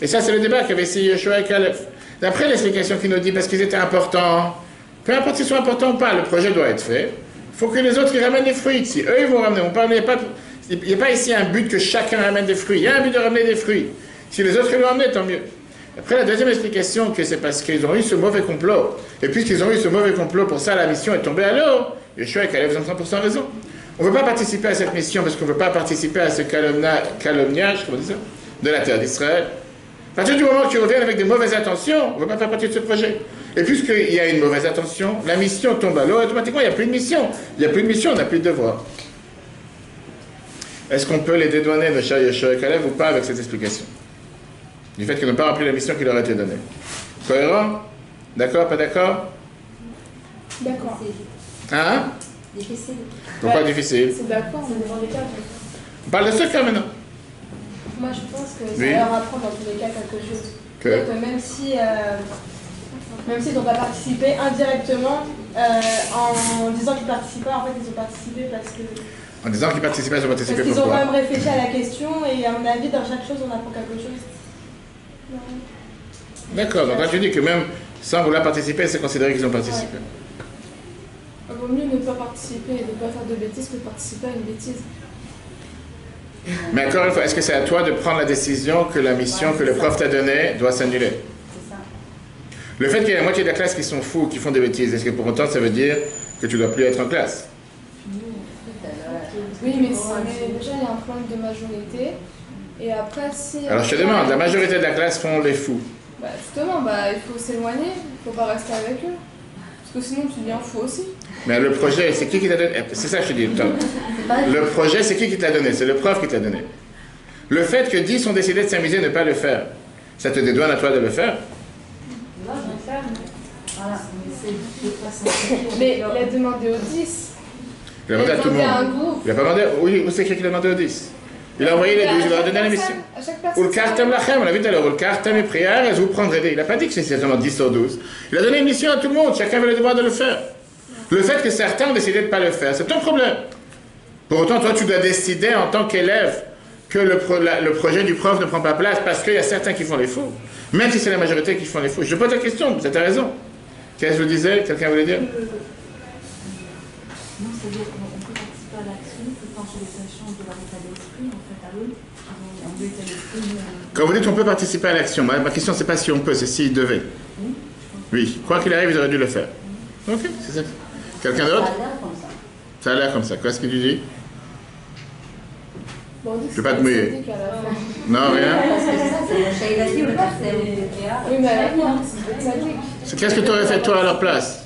Et ça, c'est le débat qu'avait essayé Yoshua et Caleb. D'après l'explication qu'il nous dit, parce qu'ils étaient importants, peu importe s'ils sont importants ou pas, le projet doit être fait. Il faut que les autres ils ramènent des fruits. Si eux, ils vont ramener, il n'y a pas ici un but que chacun ramène des fruits. Il y a un but de ramener des fruits. Si les autres ils vont ramener, tant mieux. Après, la deuxième explication, que c'est parce qu'ils ont eu ce mauvais complot. Et puisqu'ils ont eu ce mauvais complot, pour ça, la mission est tombée à l'eau. Yoshua et Caleb ont 100% raison. On ne veut pas participer à cette mission parce qu'on ne veut pas participer à ce calomniage, comment on dit ça, de la terre d'Israël. À partir du moment où tu reviens avec de mauvaises intentions, on ne veut pas faire partie de ce projet. Et puisqu'il y a une mauvaise intention, la mission tombe à l'eau, automatiquement, il n'y a plus de mission. Il n'y a plus de mission, on n'a plus de devoir. Est-ce qu'on peut les dédouaner de Yoshua et Caleb ou pas avec cette explication? Du fait qu'ils n'ont pas rempli la mission qui leur a été donnée. Cohérent? D'accord? Pas d'accord? D'accord. Hein? Difficile. Pourquoi difficile? C'est d'accord, Ça dépend des cas. On parle de ce cas maintenant. Moi, je pense que ça Oui. leur apprend dans tous les cas quelque chose. Que? Donc, même s'ils n'ont pas participé indirectement, en disant qu'ils participaient, en fait, ils ont participé parce que. En disant qu'ils participaient, ils ont participé Parce qu'ils ont pourquoi? quand même réfléchi à la question et à mon avis, dans chaque chose, on apprend quelque chose. D'accord, donc là tu dis que même sans vouloir participer, c'est considéré qu'ils ont participé. Il vaut mieux ne pas participer et ne pas faire de bêtises que de participer à une bêtise. Mais encore une fois, est-ce que c'est à toi de prendre la décision que la mission que le prof t'a donnée doit s'annuler? C'est ça. Le fait qu'il y ait la moitié de la classe qui sont fous, qui font des bêtises, est-ce que pour autant ça veut dire que tu ne dois plus être en classe? Oui, mais déjà, il y a un problème de majorité. Et après, si... Alors je te demande, la majorité de la classe font les fous. Bah, justement, il faut s'éloigner, il ne faut pas rester avec eux. Parce que sinon, tu deviens fou aussi. Mais le projet, c'est qui t'a donné? C'est ça que je te dis. Le projet, c'est qui te l'a donné? C'est le prof qui te l'a donné. Le fait que 10 ont décidé de s'amuser et ne pas le faire, ça te dédouane à toi de le faire? Voilà, mais il a demandé aux 10. Il a demandé à tout le monde. À un groupe. Il a pas demandé, oui, où c'est écrit qu'il a demandé aux 10? Il a envoyé les 12, il leur a donné la mission. Ou le cartem lachem, on l'a vu tout à l'heure, ou le cartem et prière, elles vous prendrez. Il n'a pas dit que c'est seulement 10 sur 12. Il a donné une mission à tout le monde, chacun avait le devoir de le faire. Le fait que certains ont décidé de ne pas le faire, c'est ton problème. Pour autant, toi, tu dois décider en tant qu'élève que le projet du prof ne prend pas place parce qu'il y a certains qui font les fous. Même si c'est la majorité qui font les fous. Je pose la question, vous avez raison. Qu'est-ce que je vous disais? Quelqu'un voulait dire? Non, c'est-à-dire qu'on peut participer à l'action, que quand j'ai les échanges de leur état d'esprit, en fait, à eux, en état d'esprit... Quand vous dites on peut participer à l'action, ma question c'est pas si on peut, c'est s'ils devaient. Oui, quoi qu'il arrive, ils auraient dû le faire. Ok, c'est ça. Quelqu'un d'autre? Ça a l'air comme ça. Qu'est-ce que tu dis? Bon, Je vais pas te mouiller. Non, rien. Oui, mais à la fin, c'est sadique. Qu'est-ce que tu aurais fait toi à leur place?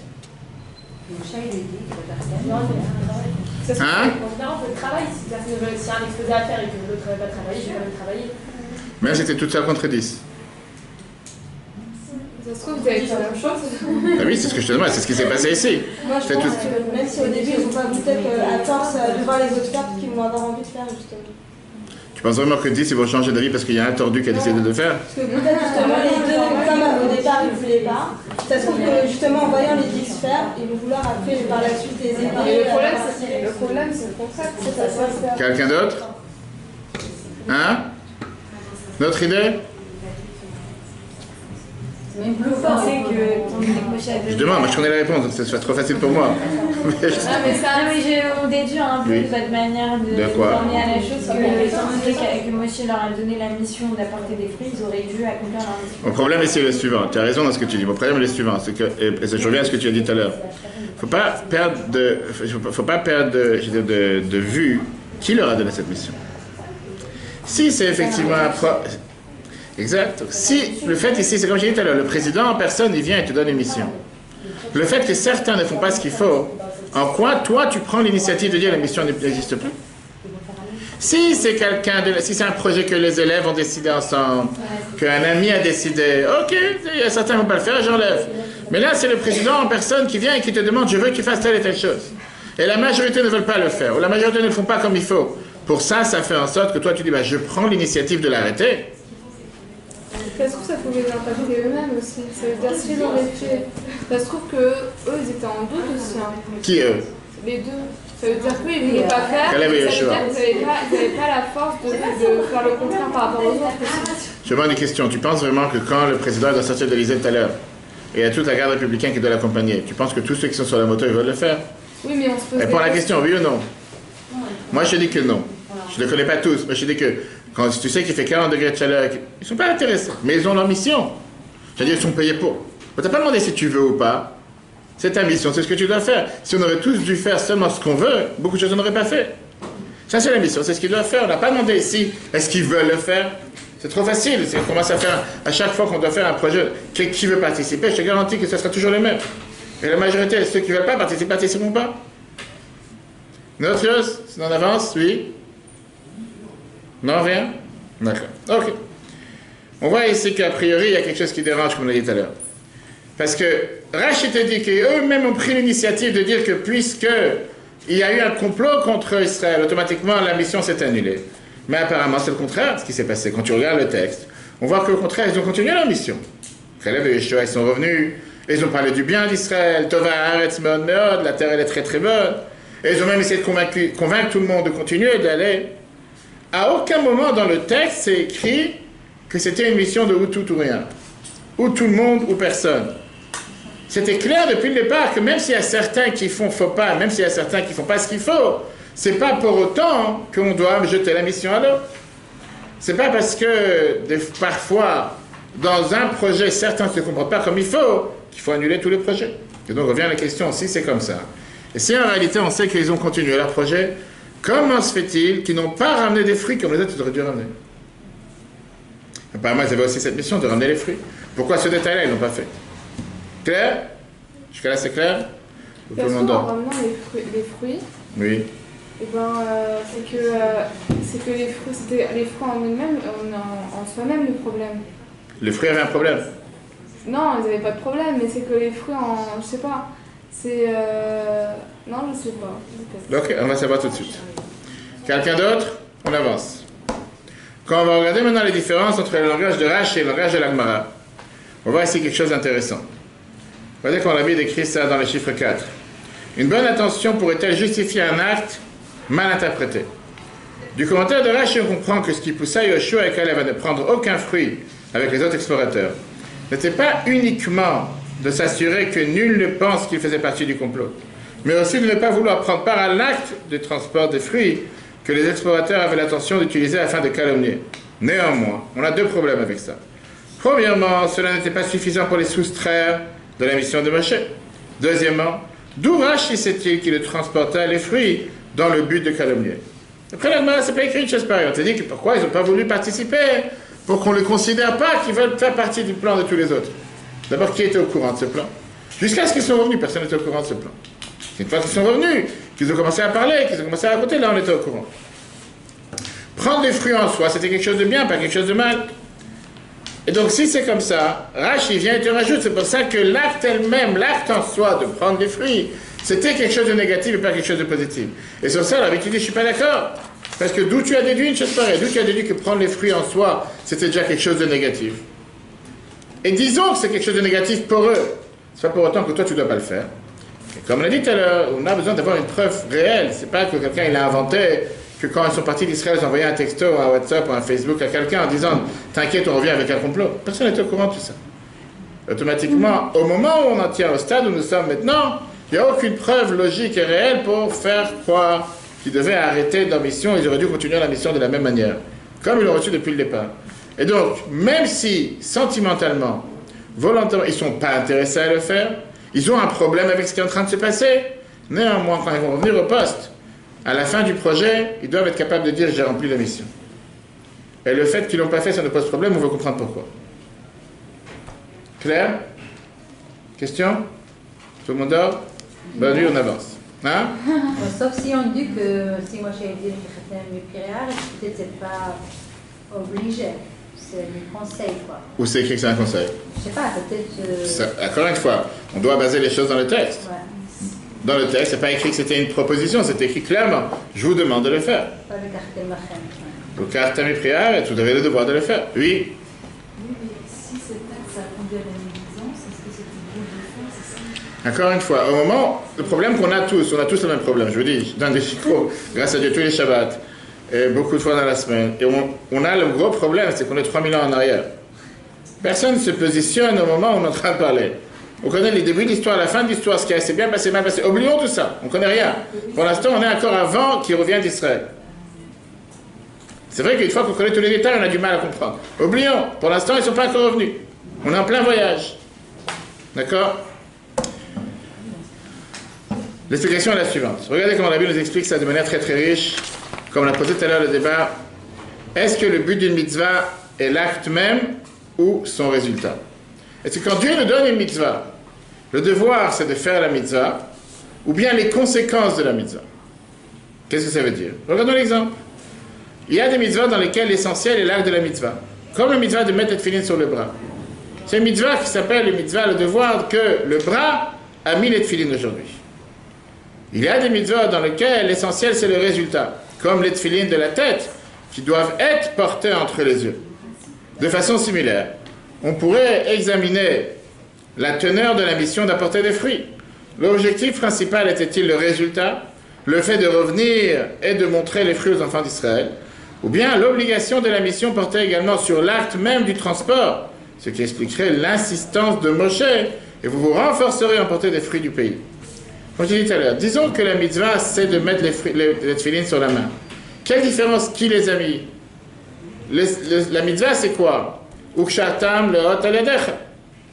Hein? En général, on fait le travail. Si personne ne veut, s'il y a un exposé à faire et que l'autre ne veut pas travailler, je vais quand même travailler. Mais c'était toute seule contre 10. Ça se trouve, vous avez fait la même chose. Ah oui, c'est ce que je te demande, c'est ce qui s'est passé ici. Moi, je pense que même si au début, ils vont pas peut-être à force de voir les autres faire, parce qu'ils vont avoir envie de faire, justement. Tu penses vraiment que 10 ils vont changer d'avis parce qu'il y a un tordu qui a décidé de le faire? Parce que peut-être justement les deux, comme au départ ils ne voulaient pas, ça se trouve que justement en voyant les 10 faire, ils vont vouloir après par la suite les aider. Mais le problème, c'est le contraire. C'est ça, ça. Quelqu'un d'autre? Hein? D'autres idées? Vous pensez que ton Moshe a donné... Je demande, moi je connais la réponse, donc ça se fait trop facile pour moi. Non, mais on déduit un peu Oui. de votre manière de quoi? former à la chose que étant donné que Moshe leur a donné la mission d'apporter des fruits, ils auraient dû accomplir leur mission. Mon problème ici est le suivant, tu as raison dans ce que tu dis, mon problème est le suivant, c'est que, et je reviens à ce que tu as dit tout à l'heure, faut pas perdre je veux dire, de vue qui leur a donné cette mission. Si c'est effectivement un exact. Si le fait ici, c'est comme j'ai dit tout à l'heure, le président en personne, il vient et te donne une mission. Le fait que certains ne font pas ce qu'il faut, en quoi toi tu prends l'initiative de dire la mission n'existe plus? Si c'est si c'est un projet que les élèves ont décidé ensemble, qu'un ami a décidé, ok, certains ne vont pas le faire, j'enlève. Mais là, c'est le président en personne qui vient et qui te demande, je veux que tu fasses telle et telle chose. Et la majorité ne veut pas le faire, ou la majorité ne le font pas comme il faut. Pour ça, ça fait en sorte que toi tu dis, je prends l'initiative de l'arrêter. Ça se trouve, ça pouvait les impacter eux-mêmes aussi. Ça veut dire s'ils auraient fait. Ça se trouve que eux, ils étaient en doute aussi. Hein. Qui eux? Les deux. Ça veut dire qu'ils ne voulaient pas faire. Ça veut dire qu'ils n'avaient pas la force de faire le contraire par rapport aux autres aussi. Je demande une question. Tu penses vraiment que quand le président doit sortir de l'Élysée tout à l'heure, et il y a toute la garde républicaine qui doit l'accompagner, tu penses que tous ceux qui sont sur la moto, ils veulent le faire? Oui, mais on se pose. Réponds à la question, oui ou non? Moi, je dis que non. Je ne les connais pas tous, mais je dis que quand tu sais qu'il fait 40 degrés de chaleur, ils ne sont pas intéressés, mais ils ont leur mission. C'est-à-dire qu'ils sont payés pour. On ne t'a pas demandé si tu veux ou pas. C'est ta mission, c'est ce que tu dois faire. Si on aurait tous dû faire seulement ce qu'on veut, beaucoup de choses on n'aurait pas fait. Ça, c'est la mission, c'est ce qu'ils doivent faire. On n'a pas demandé ici, est-ce qu'ils veulent le faire? C'est trop facile. On commence à faire, à chaque fois qu'on doit faire un projet, qui veut participer, je te garantis que ce sera toujours les mêmes. Et la majorité, ceux qui ne veulent pas participer, participeront pas. Une autre chose? Si on avance, oui? Non, rien? D'accord. Ok. On voit ici qu'a priori, il y a quelque chose qui dérange, comme on l'a dit tout à l'heure. Parce que Rachid te dit qu'eux-mêmes ont pris l'initiative de dire que puisque il y a eu un complot contre Israël, automatiquement la mission s'est annulée. Mais apparemment, c'est le contraire de ce qui s'est passé. Quand tu regardes le texte, on voit qu'au contraire, ils ont continué leur mission. Caleb et Yeshua, ils sont revenus, ils ont parlé du bien d'Israël, Tova Haaretz Meod Meod, la terre elle est très très bonne. Et ils ont même essayé de convaincre tout le monde de continuer d'aller. À aucun moment dans le texte, c'est écrit que c'était une mission de ou tout ou rien. Ou tout le monde ou personne. C'était clair depuis le départ que même s'il y a certains qui font faux pas, même s'il y a certains qui font pas ce qu'il faut, c'est pas pour autant qu'on doit jeter la mission à l'autre. C'est pas parce que parfois, dans un projet, certains ne se comportent pas comme il faut, qu'il faut annuler tous les projets. Et donc revient la question, si c'est comme ça, et si en réalité on sait qu'ils ont continué leur projet, comment se fait-il qu'ils n'ont pas ramené des fruits comme les autres ils auraient dû ramener? Apparemment, ils avaient aussi cette mission de ramener les fruits. Pourquoi ce détail-là, ils n'ont pas fait? Clair? Jusqu'à là, c'est clair? Parce qu'en ramenant les fruits, oui. Et ben, c'est que les fruits, c'était les fruits en eux-mêmes, en soi-même le problème. Les fruits avaient un problème? Non, ils n'avaient pas de problème, mais c'est que les fruits je sais pas, c'est... Non, je sais pas. Ok, on va savoir tout de suite. Quelqu'un d'autre? On avance. Quand on va regarder maintenant les différences entre le langage de Rashi et le langage de l'Agmara, on va voir ici quelque chose d'intéressant. Regardez qu'on a vu décrit ça dans le chiffre 4. Une bonne intention pourrait-elle justifier un acte mal interprété? Du commentaire de Rashi, on comprend que ce qui poussa Yoshua et Caleb à ne prendre aucun fruit avec les autres explorateurs n'était pas uniquement de s'assurer que nul ne pense qu'il faisait partie du complot, mais aussi de ne pas vouloir prendre part à l'acte de transport des fruits que les explorateurs avaient l'intention d'utiliser afin de calomnier. Néanmoins, on a deux problèmes avec ça. Premièrement, cela n'était pas suffisant pour les soustraire de la mission de Moshe. Deuxièmement, d'où Rashi sait-il qu'il transportait les fruits dans le but de calomnier? Après l'Agmara, c'est pas écrit une chose pareille. On te dit que pourquoi ils n'ont pas voulu participer, pour qu'on ne les considère pas qu'ils veulent faire partie du plan de tous les autres. D'abord, qui était au courant de ce plan? Jusqu'à ce qu'ils soient revenus, personne n'était au courant de ce plan. C'est une fois qu'ils sont revenus, qu'ils ont commencé à parler, qu'ils ont commencé à raconter, là on était au courant. Prendre des fruits en soi, c'était quelque chose de bien, pas quelque chose de mal. Et donc si c'est comme ça, Rashi vient et te rajoute, c'est pour ça que l'acte elle-même, l'acte en soi de prendre des fruits, c'était quelque chose de négatif et pas quelque chose de positif. Et sur ça, là, tu dis, je ne suis pas d'accord. Parce que d'où tu as déduit une chose pareille? D'où tu as déduit que prendre les fruits en soi, c'était déjà quelque chose de négatif? Et disons que c'est quelque chose de négatif pour eux. C'est pas pour autant que toi, tu ne dois pas le faire. Et comme on l'a dit tout à l'heure, on a besoin d'avoir une preuve réelle. C'est pas que quelqu'un il a inventé que quand ils sont partis d'Israël, ils ont envoyé un texto, un WhatsApp ou un Facebook à quelqu'un en disant « T'inquiète, on revient avec un complot ». Personne n'était au courant de tout ça. Automatiquement, au moment où on en tient au stade où nous sommes maintenant, il n'y a aucune preuve logique et réelle pour faire croire qu'ils devaient arrêter leur mission, ils auraient dû continuer la mission de la même manière, comme ils l'ont reçu depuis le départ. Et donc, même si, sentimentalement, volontairement, ils ne sont pas intéressés à le faire, ils ont un problème avec ce qui est en train de se passer, néanmoins, quand ils vont revenir au poste, à la fin du projet, ils doivent être capables de dire « j'ai rempli la mission ». Et le fait qu'ils ne l'ont pas fait, ça ne pose problème, on veut comprendre pourquoi. Claire? Question? Tout le monde dort? Ben lui, on avance. Hein? Sauf si on dit que si moi j'ai dit que c'était peut-être c'est pas obligé, c'est un conseil quoi. Ou c'est écrit que c'est un conseil? Je sais pas, peut-être. Encore une fois, on doit baser les choses dans le texte. Ouais. Dans le texte, c'est pas écrit que c'était une proposition, c'est écrit clairement. Je vous demande de le faire. Pas le cartel machem. Le cartel prière, vous avez le devoir de le faire. Oui. Oui, mais si cet acte ça a conduit à la négligence, est-ce que c'était bon de le faire, c'est ça? Encore une fois, au moment, le problème qu'on a tous, on a tous le même problème, je vous dis, dans des chicots, grâce à Dieu, tous les Shabbats, et beaucoup de fois dans la semaine. Et on a le gros problème, c'est qu'on est 3000 ans en arrière. Personne ne se positionne au moment où on est en train de parler. On connaît les débuts de l'histoire, la fin de l'histoire, ce qui s'est bien passé, mal passé. Oublions tout ça, on ne connaît rien. Pour l'instant, on est encore avant qu'il revienne d'Israël. C'est vrai qu'une fois qu'on connaît tous les détails, on a du mal à comprendre. Oublions, pour l'instant, ils ne sont pas encore revenus. On est en plein voyage. D'accord? L'explication est la suivante. Regardez comment la Bible nous explique ça de manière très très riche. Comme on a posé tout à l'heure le débat. Est-ce que le but d'une mitzvah est l'acte même ou son résultat? Est-ce que quand Dieu nous donne une mitzvah, le devoir c'est de faire la mitzvah, ou bien les conséquences de la mitzvah? Qu'est-ce que ça veut dire? Regardons l'exemple. Il y a des mitzvahs dans lesquelles l'essentiel est l'acte de la mitzvah. Comme le mitzvah de mettre le tefillin sur le bras. C'est une mitzvah qui s'appelle le mitzvah, le devoir que le bras a mis les tefillin aujourd'hui. Il y a des mitzvahs dans lesquelles l'essentiel c'est le résultat. Comme les tefillin de la tête, qui doivent être portés entre les yeux. De façon similaire, on pourrait examiner la teneur de la mission d'apporter des fruits. L'objectif principal était-il le résultat, le fait de revenir et de montrer les fruits aux enfants d'Israël, ou bien l'obligation de la mission portait également sur l'acte même du transport, ce qui expliquerait l'insistance de Moshe, et vous vous renforcerez en porter des fruits du pays. Comme je l'ai dit tout à l'heure, disons que la mitzvah c'est de mettre les tefillin sur la main. Quelle différence qui les a mis? La mitzvah c'est quoi? Ukshatam leot aledecha.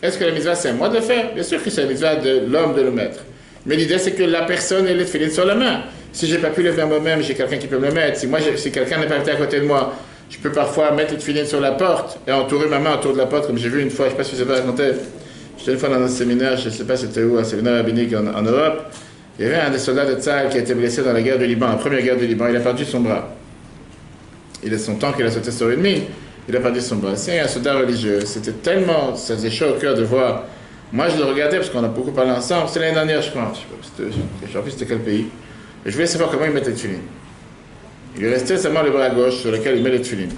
Est-ce que la mitzvah c'est à moi de le faire? Bien sûr que c'est la mitzvah de l'homme de le mettre. Mais l'idée c'est que la personne ait les tefillin sur la main. Si j'ai pas pu le faire moi-même, j'ai quelqu'un qui peut me le mettre. Si quelqu'un n'est pas été à côté de moi, je peux parfois mettre le tefillin sur la porte et entourer ma main autour de la porte, comme j'ai vu une fois, je ne sais pas si je vous ai pas raconté. J'étais une fois dans un séminaire, je ne sais pas c'était où, un séminaire rabbinique en Europe. Il y avait un des soldats de Tzahal qui a été blessé dans la guerre du Liban, la première guerre du Liban. Il a perdu son bras. Il a son tank, il a sauté sur une mine, il a perdu son bras. C'est un soldat religieux. C'était tellement, ça faisait chaud au cœur de voir. Moi, je le regardais parce qu'on a beaucoup parlé ensemble. C'était l'année dernière, je crois. Je ne sais plus c'était quel pays. Et je voulais savoir comment il mettait le tefillin. Il lui restait seulement le bras gauche sur lequel il met le tefillin.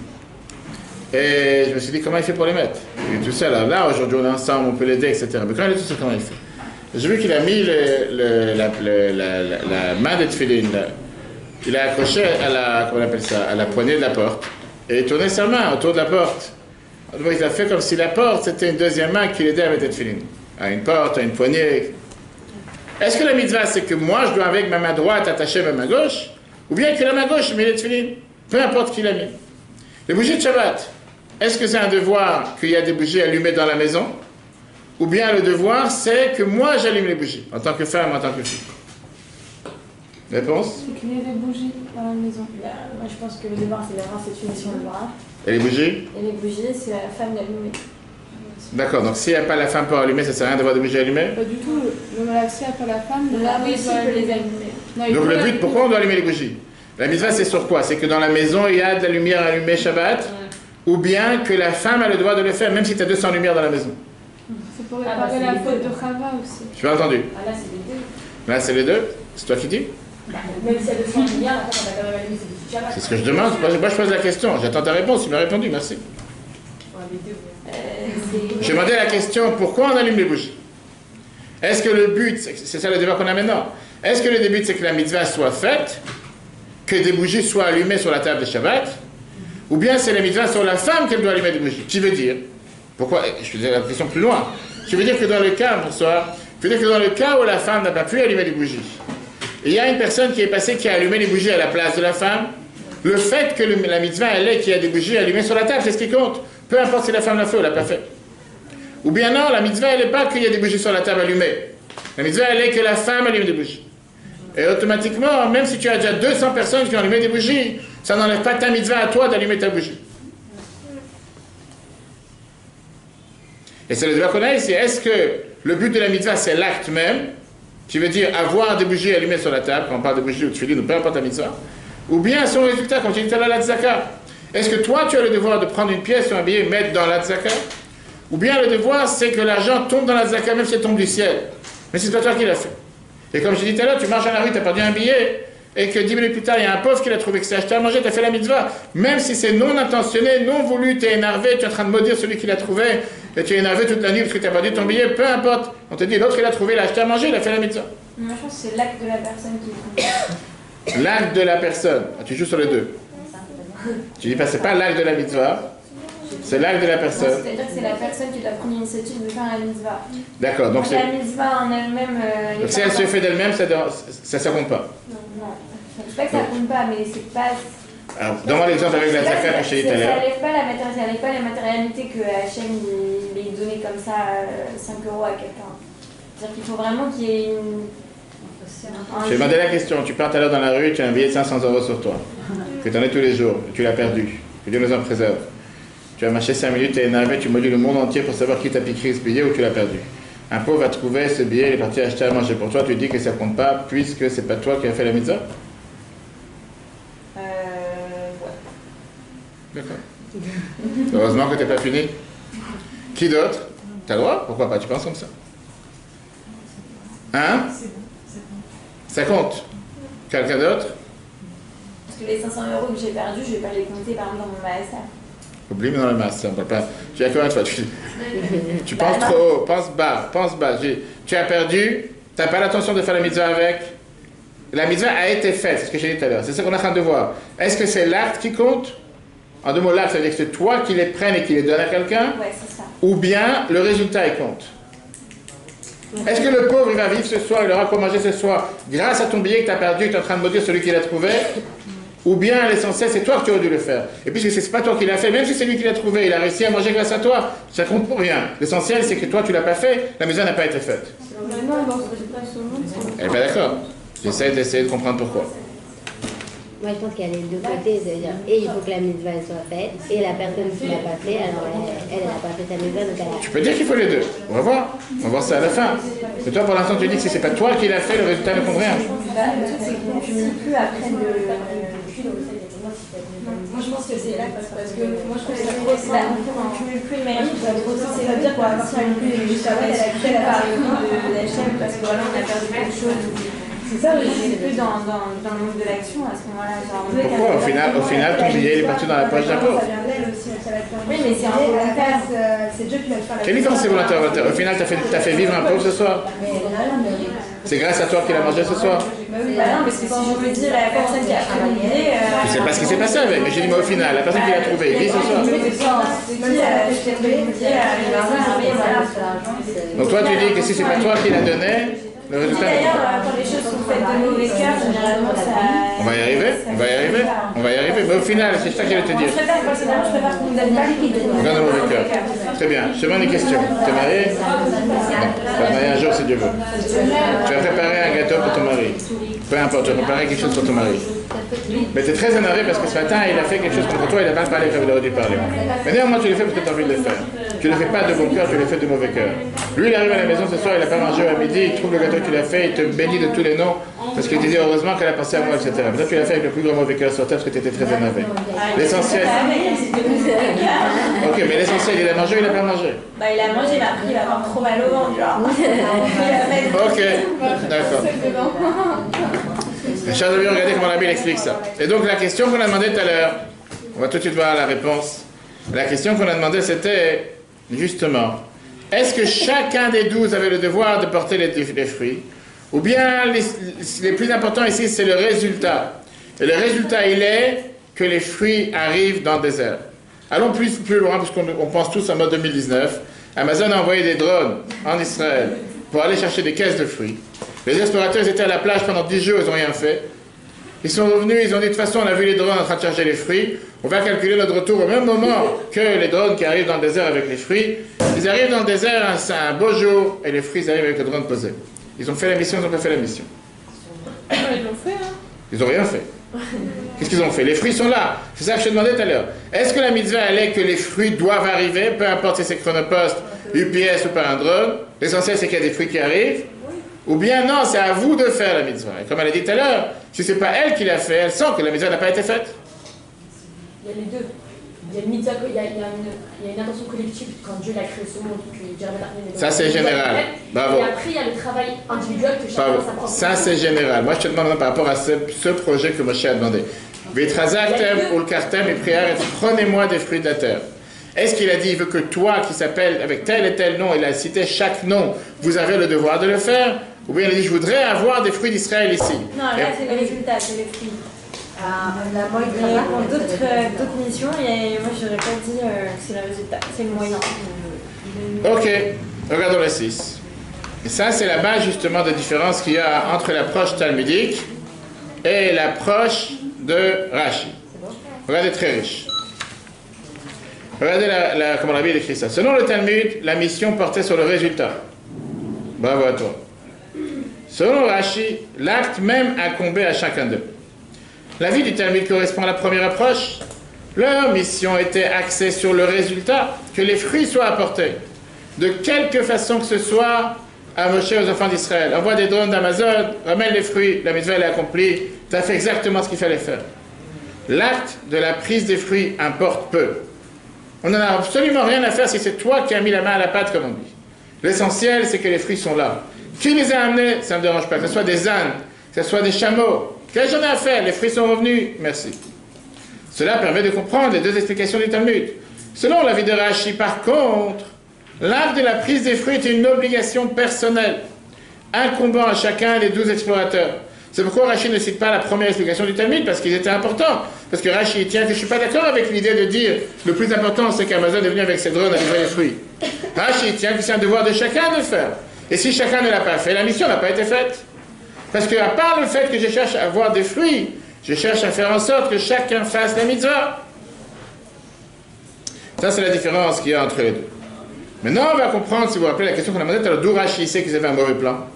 Et je me suis dit, comment il fait pour les mettre? Il est tout seul. Alors là, aujourd'hui, on est ensemble, on peut l'aider, etc. Mais quand il est tout seul, comment il fait? J'ai vu qu'il a mis la main de tefillin, il a accroché à la, comment on appelle ça, à la poignée de la porte, et il tournait sa main autour de la porte. Donc il a fait comme si la porte, c'était une deuxième main qui l'aidait à mettre le tefillin. À une porte, à une poignée. Est-ce que la mitzvah, c'est que moi, je dois avec ma main droite attacher ma main gauche, ou bien que la main gauche met le tefillin? Peu importe qui l'a mis. Les bougies de Shabbat, est-ce que c'est un devoir qu'il y a des bougies allumées dans la maison? Ou bien le devoir, c'est que moi, j'allume les bougies, en tant que femme, en tant que fille? Réponse? C'est qu'il y ait des bougies dans la maison. Moi, je pense que le devoir, c'est d'avoir cette unition de bras. Et les bougies? Et les bougies, c'est la femme d'allumer. D'accord, donc s'il n'y a pas la femme pour allumer, ça ne sert à rien d'avoir des bougies allumées? Pas du tout. Le malaxi n'a pas la femme. Là, oui, aussi peut les allumer. Non, Donc le but, pourquoi on doit allumer les bougies? La mitzvah, c'est sur quoi? C'est que dans la maison, il y a de la lumière allumée Shabbat, ou bien que la femme a le droit de le faire, même si tu as 200 lumières dans la maison. C'est pour réparer la faute de Chava aussi. Tu m'as entendu? Ah, là, c'est les deux. Là, c'est les deux? C'est toi qui dis? Même s'il y a 200 milliards, la femme, on a quand même allumé ses petits Shabbat. C'est ce que je demande. Moi, je pose la question. J'attends ta réponse. Tu m'as répondu. Merci. Ouais, les deux, ouais. J'ai demandé la question, pourquoi on allume les bougies? Est-ce que le but, c'est ça le débat qu'on a maintenant, est-ce que le but c'est que la mitzvah soit faite, que des bougies soient allumées sur la table de Shabbat, ou bien c'est la mitzvah sur la femme qu'elle doit allumer des bougies? Qui veut dire? Pourquoi? Je vais dire la question plus loin. Je veux dire que dans le cas, bonsoir, je veux dire que dans le cas où la femme n'a pas pu allumer des bougies, il y a une personne qui est passée qui a allumé les bougies à la place de la femme, le fait que la mitzvah elle est qu'il y a des bougies allumées sur la table, c'est ce qui compte. Peu importe si la femme l'a fait ou l'a pas fait. Ou bien non, la mitzvah elle n'est pas qu'il y a des bougies sur la table allumées. La mitzvah elle est que la femme allume des bougies. Et automatiquement, même si tu as déjà 200 personnes qui ont allumé des bougies, ça n'enlève pas ta mitzvah à toi d'allumer ta bougie. Et c'est le débat qu'on a ici. Est-ce que le but de la mitzvah c'est l'acte même, qui veut dire avoir des bougies allumées sur la table, quand on parle de bougies ou de tefillin, ou peu importe la mitzvah, ou bien son résultat, quand tu dis la tzaka? Est-ce que toi tu as le devoir de prendre une pièce ou un billet et mettre dans la tzaka? Ou bien le devoir, c'est que l'argent tombe dans la tzaka, même si elle tombe du ciel. Mais c'est pas toi qui l'as fait. Et comme je dis tout à l'heure, tu marches dans la rue, tu as perdu un billet, et que 10 minutes plus tard, il y a un pauvre qui l'a trouvé, que c'est acheté à manger, tu as fait la mitzvah. Même si c'est non intentionné, non voulu, tu es énervé, tu es en train de maudire celui qui l'a trouvé, et tu es énervé toute la nuit parce que tu as perdu ton billet, peu importe. On te dit, l'autre, il l'a trouvé, il l'a acheté à manger, il a fait la mitzvah. Moi, je pense que c'est l'acte de la personne qui compte. L'acte de la personne. Ah, tu joues sur les deux. Tu dis pas, c'est pas l'acte de la mitzvah. C'est l'acte de la personne. C'est-à-dire que c'est la personne qui doit prendre l'initiative de faire la mitzvah. D'accord, donc c'est... La mitzvah en elle-même... Donc si elle se fait d'elle-même, ça compte pas. Non, non. Je sais pas que ça compte pas, mais c'est pas... Alors, donne-moi l'exemple avec la zakat que je t'ai dit tout à l'heure. Ça n'enlève pas la matérialité que Hachem il ait donné comme ça 5 € à quelqu'un. C'est-à-dire qu'il faut vraiment qu'il y ait une... Je vais demander la question. Tu pars tout à l'heure dans la rue, tu as un billet de 500 € sur toi, que tu en as tous les jours, et tu l'as perdu. Que Dieu nous en préserve. Tu as marché 5 minutes, tu es énervé, tu maudis le monde entier pour savoir qui t'a piqué ce billet ou tu l'as perdu. Un pauvre va trouver ce billet, il est parti acheter à manger pour toi, tu dis que ça compte pas puisque c'est pas toi qui as fait la mitzvah? Ouais. D'accord. Heureusement que tu n'es pas puni. Qui d'autre? Tu as le droit? Pourquoi pas? Tu penses comme ça? Hein? Ça compte. Quelqu'un d'autre? Parce que les 500 € que j'ai perdus, je vais pas les compter par exemple dans mon MASA. Oublie mais dans le masse, on parle pas. Tu as combien de fois? Tu penses trop haut, pense bas, pense bas. Tu as perdu, tu n'as pas l'intention de faire la mitzvah avec. La mitzvah a été faite, c'est ce que j'ai dit tout à l'heure. C'est ça qu'on est en train de voir. Est-ce que c'est l'acte qui compte? En deux mots, l'acte, ça veut dire que c'est toi qui les prennes et qui les donnes à quelqu'un? Ouais, c'est ça. Ou bien le résultat il compte? Est-ce que le pauvre il va vivre ce soir, il aura quoi manger ce soir grâce à ton billet que tu as perdu et que tu es en train de maudire celui qui l'a trouvé? Ou bien l'essentiel c'est toi qui aurais dû le faire. Et puisque c'est pas toi qui l'as fait, même si c'est lui qui l'a trouvé, il a réussi à manger grâce à toi, ça compte pour rien. L'essentiel c'est que toi tu l'as pas fait, la maison n'a pas été faite. Non, dans ce résultat, Eh bien d'accord. J'essaie de comprendre pourquoi. Moi, je pense qu'il y a les deux côtés, c'est-à-dire, et il faut que la mitzvah elle soit faite, et la personne qui l'a pas fait, alors elle n'a pas fait sa mitzvah, donc elle a... Tu peux dire qu'il faut les deux. On va voir. On va voir ça à la fin. Mais toi, pour l'instant, tu dis que si c'est pas toi qui l'as fait, le résultat ne compte rien. Le truc, c'est qu'on ne cumule plus après Moi, je pense que c'est là parce que moi, je trouve que ça trop simple. On ne cumule plus le mérite. Ça veut dire qu'on va partir avec plus de juste après, elle a fait la de l'HM parce que voilà, on a perdu quelque chose. C'est ça, c'est plus dans le monde de l'action à ce moment-là. Pourquoi au final, ton billet il est parti dans la poche d'impôt. Oui, mais c'est involontaire. C'est Dieu qui va le faire. Quelle différence c'est volontaire, volontaire? Au final, t'as fait vivre un pauvre ce soir. C'est grâce à toi qu'il a mangé ce soir. Bah non, parce que si je me dis la personne qui a travaillé. Je sais pas ce qui s'est passé avec, mais j'ai dit, mais au final, la personne qui l'a trouvé, il vit ce soir. Donc toi, tu dis que si c'est pas toi qui l'a donné, le résultat. D'ailleurs, quand les choses sont faites de mauvais cœur, généralement ça. On va y arriver. Mais au final, c'est ça que j'allais te dire. Personnellement, je préfère qu'on ne donne pas les On donne au mauvais cœur. Très bien. Je te demande une question. Tu es marié? Tu vas te marier un jour si Dieu veut. Tu vas préparer un gâteau pour ton mari. Peu importe, tu vas préparer quelque chose pour ton mari. Mais tu es très énervé parce que ce matin, il a fait quelque chose contre toi, il n'a pas parlé comme il aurait dû parler. Mais néanmoins, tu le fais parce que tu as envie de le faire. Tu ne le fais pas de bon cœur, tu le fais de mauvais cœur. Lui, il arrive à la maison ce soir, il n'a pas mangé à midi, il trouve le gâteau que tu l'as fait, il te bénit de tous les noms, parce qu'il te dit heureusement qu'elle a pensé à moi, etc. Mais toi, tu l'as fait avec le plus grand mauvais cœur sur terre parce que tu étais très énervé. L'essentiel. Ok, mais l'essentiel, il a mangé ou il n'a pas mangé? Bah, il a mangé, mais après, il va avoir trop mal au ventre, genre. Ok, d'accord. Chers amis, regardez comment la Bible explique ça. Et donc, la question qu'on a demandé tout à l'heure, on va tout de suite voir la réponse. La question qu'on a demandé, c'était justement, est-ce que chacun des 12 avait le devoir de porter les fruits? Ou bien, les plus importants ici, c'est le résultat. Et le résultat, il est que les fruits arrivent dans le désert. Allons plus loin, parce qu'on pense tous en mode 2019. Amazon a envoyé des drones en Israël pour aller chercher des caisses de fruits. Les explorateurs ils étaient à la plage pendant 10 jours, ils n'ont rien fait. Ils sont revenus, ils ont dit de toute façon, on a vu les drones en train de charger les fruits. On va calculer notre retour au même moment que les drones qui arrivent dans le désert avec les fruits. Ils arrivent dans le désert, c'est un beau jour, et les fruits ils arrivent avec le drone posé. Ils ont fait la mission, ils n'ont pas fait la mission. Ils l'ont fait, hein. Ils n'ont rien fait. Qu'est-ce qu'ils ont fait? Les fruits sont là. C'est ça que je te demandais tout à l'heure. Est-ce que la mitzvah, elle est que les fruits doivent arriver, peu importe si c'est Chronopost, UPS ou par un drone? L'essentiel, c'est qu'il y a des fruits qui arrivent. Ou bien non, c'est à vous de faire la mitzvah. Et comme elle a dit tout à l'heure, si ce n'est pas elle qui l'a fait, elle sent que la mitzvah n'a pas été faite. Il y a les deux. Il y a une mitzvah, il y a une intention collective quand Dieu l'a créé ce monde. Ça, c'est général. Bravo. Et après, il y a le travail individuel que chacun sa propre. Ça, c'est général. Moi, je te demande par rapport à ce projet que Moshe a demandé. Vitrazaktem ou le kartem et prière, prenez-moi des fruits de la terre. Est-ce qu'il a dit, il veut que toi, qui s'appelle avec tel et tel nom, il a cité chaque nom, vous avez le devoir de le faire? Ou bien il a dit, je voudrais avoir des fruits d'Israël ici? Non, là, c'est le résultat, c'est les fruits. Pour d'autres missions, et moi, je n'aurais pas dit que c'est le résultat, c'est le moyen. Ok, regardons le 6. Et ça, c'est la base justement de différence qu'il y a entre l'approche talmudique et l'approche de Rashi. Regardez, très riche. Regardez comment la Bible écrit ça. Selon le Talmud, la mission portait sur le résultat. Bravo à toi. Selon Rashi, l'acte même incombait à chacun d'eux. L'avis du Talmud correspond à la première approche. Leur mission était axée sur le résultat, que les fruits soient apportés. De quelque façon que ce soit, à Moshe aux enfants d'Israël. Envoie des drones d'Amazon, ramène les fruits, la mitzvah est accomplie, tu as fait exactement ce qu'il fallait faire. L'acte de la prise des fruits importe peu. On n'en a absolument rien à faire si c'est toi qui as mis la main à la pâte, comme on dit. L'essentiel, c'est que les fruits sont là. Qui les a amenés? Ça ne me dérange pas. Que ce soit des ânes, que ce soit des chameaux. Quel j'en ai à faire? Les fruits sont revenus. Merci. Cela permet de comprendre les deux explications du Talmud. Selon l'avis de Rashi, par contre, l'acte de la prise des fruits est une obligation personnelle, incombant à chacun des 12 explorateurs. C'est pourquoi Rashi ne cite pas la première explication du Talmud, parce qu'ils étaient importants. Parce que Rashi tient que je ne suis pas d'accord avec l'idée de dire le plus important, c'est qu'Amazon est venu avec ses drones à livrer les fruits. Rashi tient que c'est un devoir de chacun de le faire. Et si chacun ne l'a pas fait, la mission n'a pas été faite. Parce qu'à part le fait que je cherche à avoir des fruits, je cherche à faire en sorte que chacun fasse la mitzvah. Ça, c'est la différence qu'il y a entre les deux. Maintenant, on va comprendre, si vous vous rappelez la question qu'on a demandée, d'où Rashi sait qu'ils avaient un mauvais plan.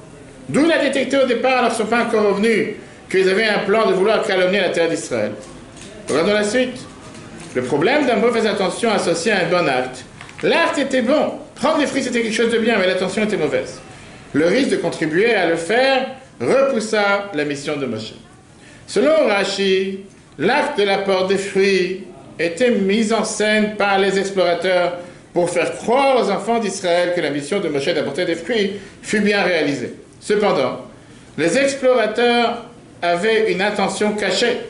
D'où il a détecté au départ, alors qu'ils ne sont pas encore revenus, qu'ils avaient un plan de vouloir calomnier la terre d'Israël. Regardons la suite. Le problème d'une mauvaise intention associée à un bon acte. L'acte était bon. Prendre les fruits, c'était quelque chose de bien, mais l'intention était mauvaise. Le risque de contribuer à le faire repoussa la mission de Moshe. Selon Rashi, l'acte de l'apport des fruits était mis en scène par les explorateurs pour faire croire aux enfants d'Israël que la mission de Moshe d'apporter des fruits fut bien réalisée. Cependant, les explorateurs avaient une intention cachée.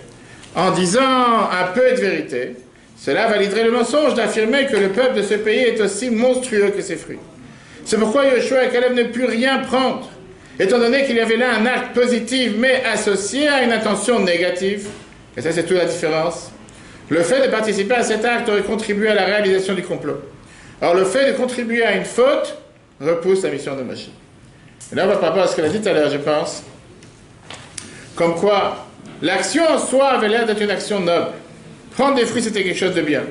En disant un peu de vérité, cela validerait le mensonge d'affirmer que le peuple de ce pays est aussi monstrueux que ses fruits. C'est pourquoi Yoshua et Caleb ne purent rien prendre, étant donné qu'il y avait là un acte positif, mais associé à une intention négative. Et ça, c'est toute la différence. Le fait de participer à cet acte aurait contribué à la réalisation du complot. Or, le fait de contribuer à une faute repousse la mission de Moshe. Et là, on va par rapport à ce qu'elle a dit tout à l'heure, je pense. Comme quoi, l'action en soi avait l'air d'être une action noble. Prendre des fruits, c'était quelque chose de bien.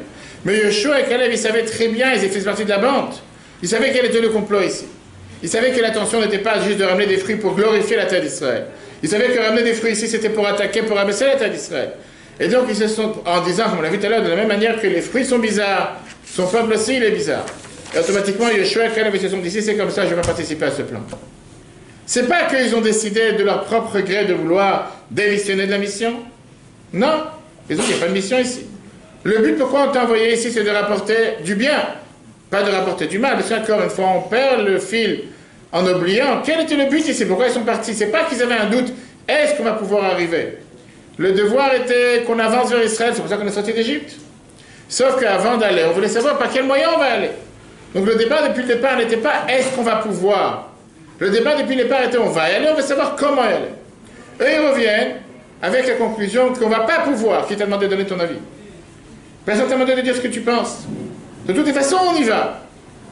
Mais Yoshua et Caleb, ils savaient très bien, ils faisaient partie de la bande. Ils savaient quel était le complot ici. Ils savaient que l'intention n'était pas juste de ramener des fruits pour glorifier la terre d'Israël. Ils savaient que ramener des fruits ici, c'était pour attaquer, pour abaisser la terre d'Israël. Et donc, ils se sont, en disant, comme on l'a vu tout à l'heure, de la même manière que les fruits sont bizarres, son peuple aussi, il est bizarre. Et automatiquement, Yoshua et Caleb, ils se sont dit, si c'est comme ça, je vais participer à ce plan. C'est pas qu'ils ont décidé de leur propre gré de vouloir démissionner de la mission. Non. Ils ont dit, il n'y a pas de mission ici. Le but, pourquoi on t'a envoyé ici, c'est de rapporter du bien, pas de rapporter du mal. Parce qu'encore une fois, on perd le fil en oubliant quel était le but ici, pourquoi ils sont partis. C'est pas qu'ils avaient un doute, est-ce qu'on va pouvoir arriver? Le devoir était qu'on avance vers Israël, c'est pour ça qu'on est sorti d'Égypte. Sauf qu'avant d'aller, on voulait savoir par quel moyen on va aller. Donc le débat depuis le départ n'était pas est-ce qu'on va pouvoir. Le débat depuis le départ était on va y aller, on veut savoir comment y aller. Eux ils reviennent avec la conclusion qu'on ne va pas pouvoir. Qui t'a demandé de donner ton avis? Personne t'a demandé de dire ce que tu penses. De toutes les façons, on y va.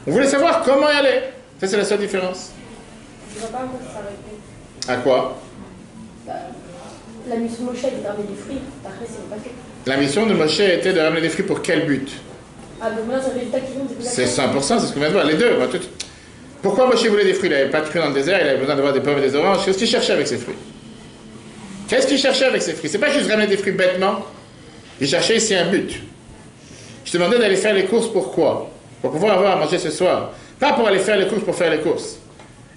On voulait savoir comment y aller. Ça, c'est la seule différence. Je ne vois pas encore ça s'arrêter. À quoi? La mission de Moshe était de ramener des fruits. Après, c'est pas fait. La mission de Moshe était de ramener des fruits pour quel but? Ah, donc maintenant, c'est le résultat qui vient. C'est 100%, c'est ce qu'on vient de voir. Les deux. Pourquoi Moshe voulait des fruits? Il n'avait pas de fruits dans le désert, il avait besoin d'avoir des pommes et des oranges. Qu'est-ce qu'il cherchait avec ces fruits? Qu'est-ce qu'il cherchait avec ces fruits? C'est pas juste ramener des fruits bêtement. Il cherchait ici un but. Je te demandais d'aller faire les courses pour quoi? Pour pouvoir avoir à manger ce soir. Pas pour aller faire les courses pour faire les courses.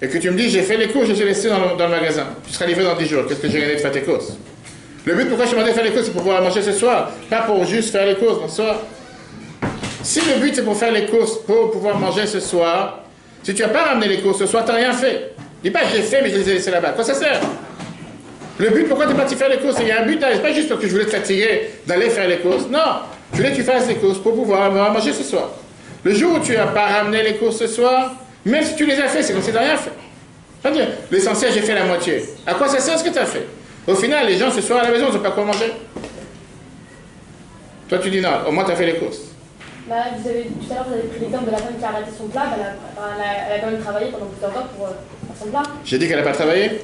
Et que tu me dis, j'ai fait les courses, je les ai laissées dans le magasin. Tu seras livré dans 10 jours. Qu'est-ce que j'ai gagné de faire tes courses? Le but pourquoi je te demandais de faire les courses, c'est pour pouvoir manger ce soir. Pas pour juste faire les courses ce soir. Si le but c'est pour faire les courses, pour pouvoir manger ce soir, si tu n'as pas ramené les courses ce soir, tu n'as rien fait. Dis pas, j'ai fait, mais je les ai laissées là-bas. Quoi ça sert? Le but, pourquoi tu es parti faire les courses? Il y a un but, c'est pas juste parce que je voulais te fatiguer d'aller faire les courses. Non, je voulais que tu fasses les courses pour pouvoir manger ce soir. Le jour où tu n'as pas ramené les courses ce soir, même si tu les as fait, c'est comme si tu n'as rien fait. C'est-à-dire, l'essentiel, j'ai fait la moitié. À quoi ça sert ce que tu as fait? Au final, les gens ce soir à la maison, ils n'ont pas quoi manger. Toi, tu dis non, au moins tu as fait les courses. Bah, tout à l'heure, vous avez pris l'exemple de la femme qui a arrêté son plat. Elle a quand même travaillé pendant plusieurs heures pour faire son plat. J'ai dit qu'elle n'a pas travaillé?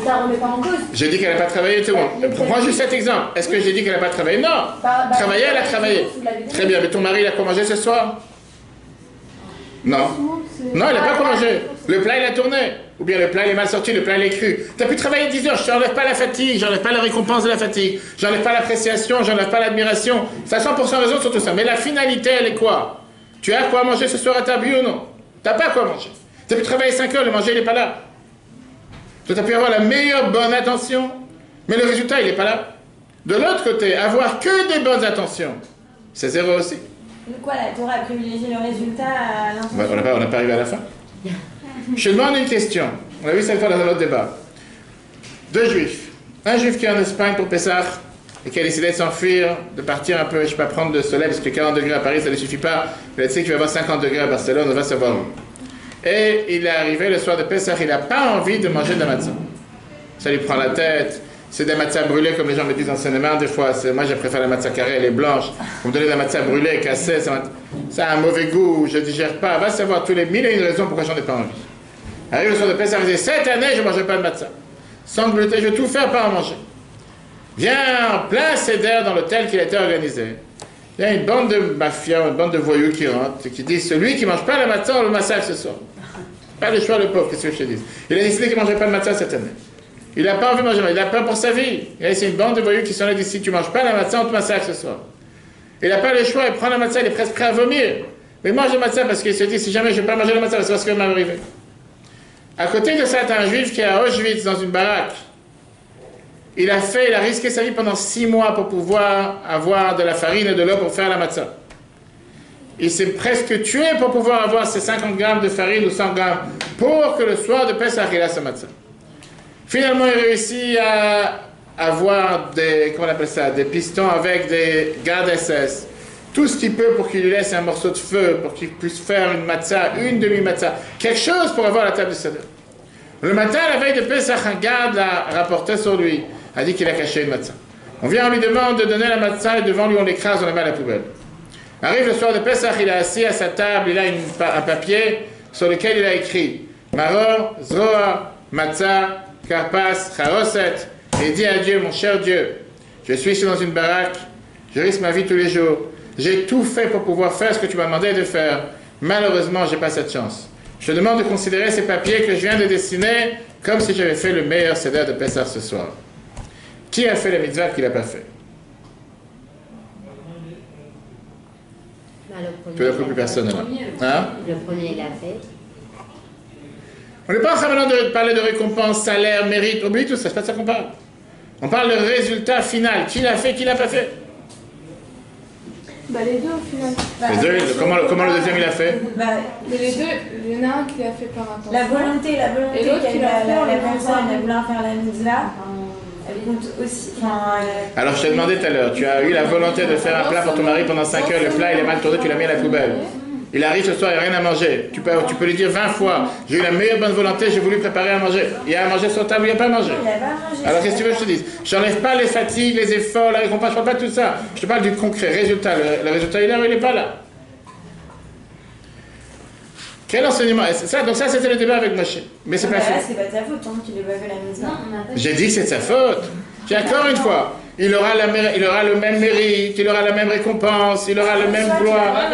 Ça ne remet pas en cause. J'ai dit qu'elle n'a pas travaillé, c'est bon. Prends juste cet exemple. Est-ce que j'ai dit qu'elle n'a pas travaillé? Non. Travailler, elle a travaillé. Très bien, mais ton mari, il a quoi manger ce soir? Non. Non, il n'a pas quoi manger. Le plat, il a tourné. Ou bien le plat, il est mal sorti, le plat, il est cru. Tu as pu travailler 10 heures, je n'enlève pas la fatigue, j'enlève pas la récompense de la fatigue, j'enlève pas l'appréciation, j'enlève pas l'admiration. Ça a 100% raison sur tout ça. Mais la finalité, elle est quoi? Tu as quoi manger ce soir à table, oui ou non? Tu n'as pas quoi manger. Tu as pu travailler 5 heures, le manger, il n'est pas là. Tu as pu avoir la meilleure bonne intention, mais le résultat, il n'est pas là. De l'autre côté, avoir que des bonnes intentions, c'est zéro aussi. Quoi, la Torah a privilégié le résultat à l'intention? On n'a pas arrivé à la fin. Je demande une question. On a vu ça une fois dans un autre débat. Deux juifs. Un juif qui est en Espagne pour Pessah et qui a décidé de s'enfuir, de partir un peu, je ne sais pas, prendre le soleil, parce que 40 degrés à Paris, ça ne suffit pas. Il a dit qu'il va y avoir 50 degrés à Barcelone, on va savoir où. Et il est arrivé le soir de Pessah, il n'a pas envie de manger de la matzah. Ça lui prend la tête. C'est des matzahs brûlés, comme les gens me disent en Seine-et-Marne des fois. Moi, je préfère la matzah carrée, elle est blanche. Vous me donnez de la matzah brûlée, cassée, ça a un mauvais goût, je ne digère pas. Va savoir tous les 1001 raisons pourquoi j'en ai pas envie. Arrive le soir de Pessah, il dit, cette année, je ne mangerai pas de matzah. Sans gluten, je vais tout faire pour en manger. Vient en plein seder dans l'hôtel qui a été organisé. Il y a une bande de mafias, une bande de voyous qui rentrent et qui disent, celui qui ne mange pas la matzah, on le massacre ce soir. Pas le choix, le pauvre, qu'est-ce que je te dis? Il a décidé qu'il ne mangerait pas de matzah cette année. Il n'a pas envie de manger, il a peur pour sa vie. Et c'est une bande de voyous qui sont là d'ici, si tu ne manges pas la matzah, on te massacre ce soir. Il n'a pas le choix, il prend la matzah, il est presque prêt à vomir. Mais il mange la matzah parce qu'il se dit, si jamais je ne vais pas manger la matzah, c'est ce qui va m'arriver. À côté de ça, tu as un juif qui est à Auschwitz, dans une baraque. Il a risqué sa vie pendant 6 mois pour pouvoir avoir de la farine et de l'eau pour faire la matzah. Il s'est presque tué pour pouvoir avoir ces 50 grammes de farine ou 100 grammes pour que le soir de Pessah, il a sa matzah. Finalement, il réussit à avoir des pistons avec des gardes SS. Tout ce qu'il peut pour qu'il lui laisse un morceau de feu, pour qu'il puisse faire une matzah, une demi-matzah, quelque chose pour avoir la table de Seder. Le matin, la veille de Pessah, un garde l'a rapporté sur lui, a dit qu'il a caché une matzah. On vient, on lui demande de donner la matzah et devant lui on l'écrase, on la met à la poubelle. Arrive le soir de Pessah, il est assis à sa table, il a un papier sur lequel il a écrit Maror, Zroa, Matzah, Karpas, Charoset, et dit à Dieu, mon cher Dieu, je suis ici dans une baraque, je risque ma vie tous les jours, j'ai tout fait pour pouvoir faire ce que tu m'as demandé de faire, malheureusement je n'ai pas cette chance. Je te demande de considérer ces papiers que je viens de dessiner comme si j'avais fait le meilleur Seder de Pessah ce soir. Qui a fait la mitzvah qu'il n'a pas fait? Peut-être plus personne là. Hein? Le premier, il a fait. On n'est pas en train maintenant de parler de récompense, salaire, mérite, oublie tout ça, c'est pas de ça qu'on parle. On parle de résultat final. Qui l'a fait, qui l'a pas fait? Bah les deux au final. Les deux, comment le deuxième il a fait? Mais les deux, il y en a un qui l'a fait par intention. La volonté Et l'autre qui l'a fait la personne de vouloir faire la mitzvah, elle compte aussi. Alors je t'ai demandé tout à l'heure, tu as eu la volonté de faire un plat pour ton mari pendant 5 heures, le plat il est mal tourné, tu l'as mis à la poubelle. Il arrive ce soir, il n'y a rien à manger. Tu peux lui dire 20 fois, j'ai eu la meilleure bonne volonté, j'ai voulu préparer à manger. Il y a à manger sur la table, il n'y a pas à manger. Alors qu'est-ce que tu veux que je te dise? Je n'enlève pas les fatigues, les efforts, la récompense, je ne parle pas de tout ça. Je te parle du concret, résultat. Le résultat il est là ou il n'est pas là? Quel enseignement? Donc ça c'était le débat avec Moshe. Mais c'est pas fait. C'est pas de sa faute, tant qu'il n'ait pas fait la mitzvah. J'ai dit que c'est de sa faute. Puis encore une fois, il aura le même mérite, il aura la même récompense, il aura le même gloire.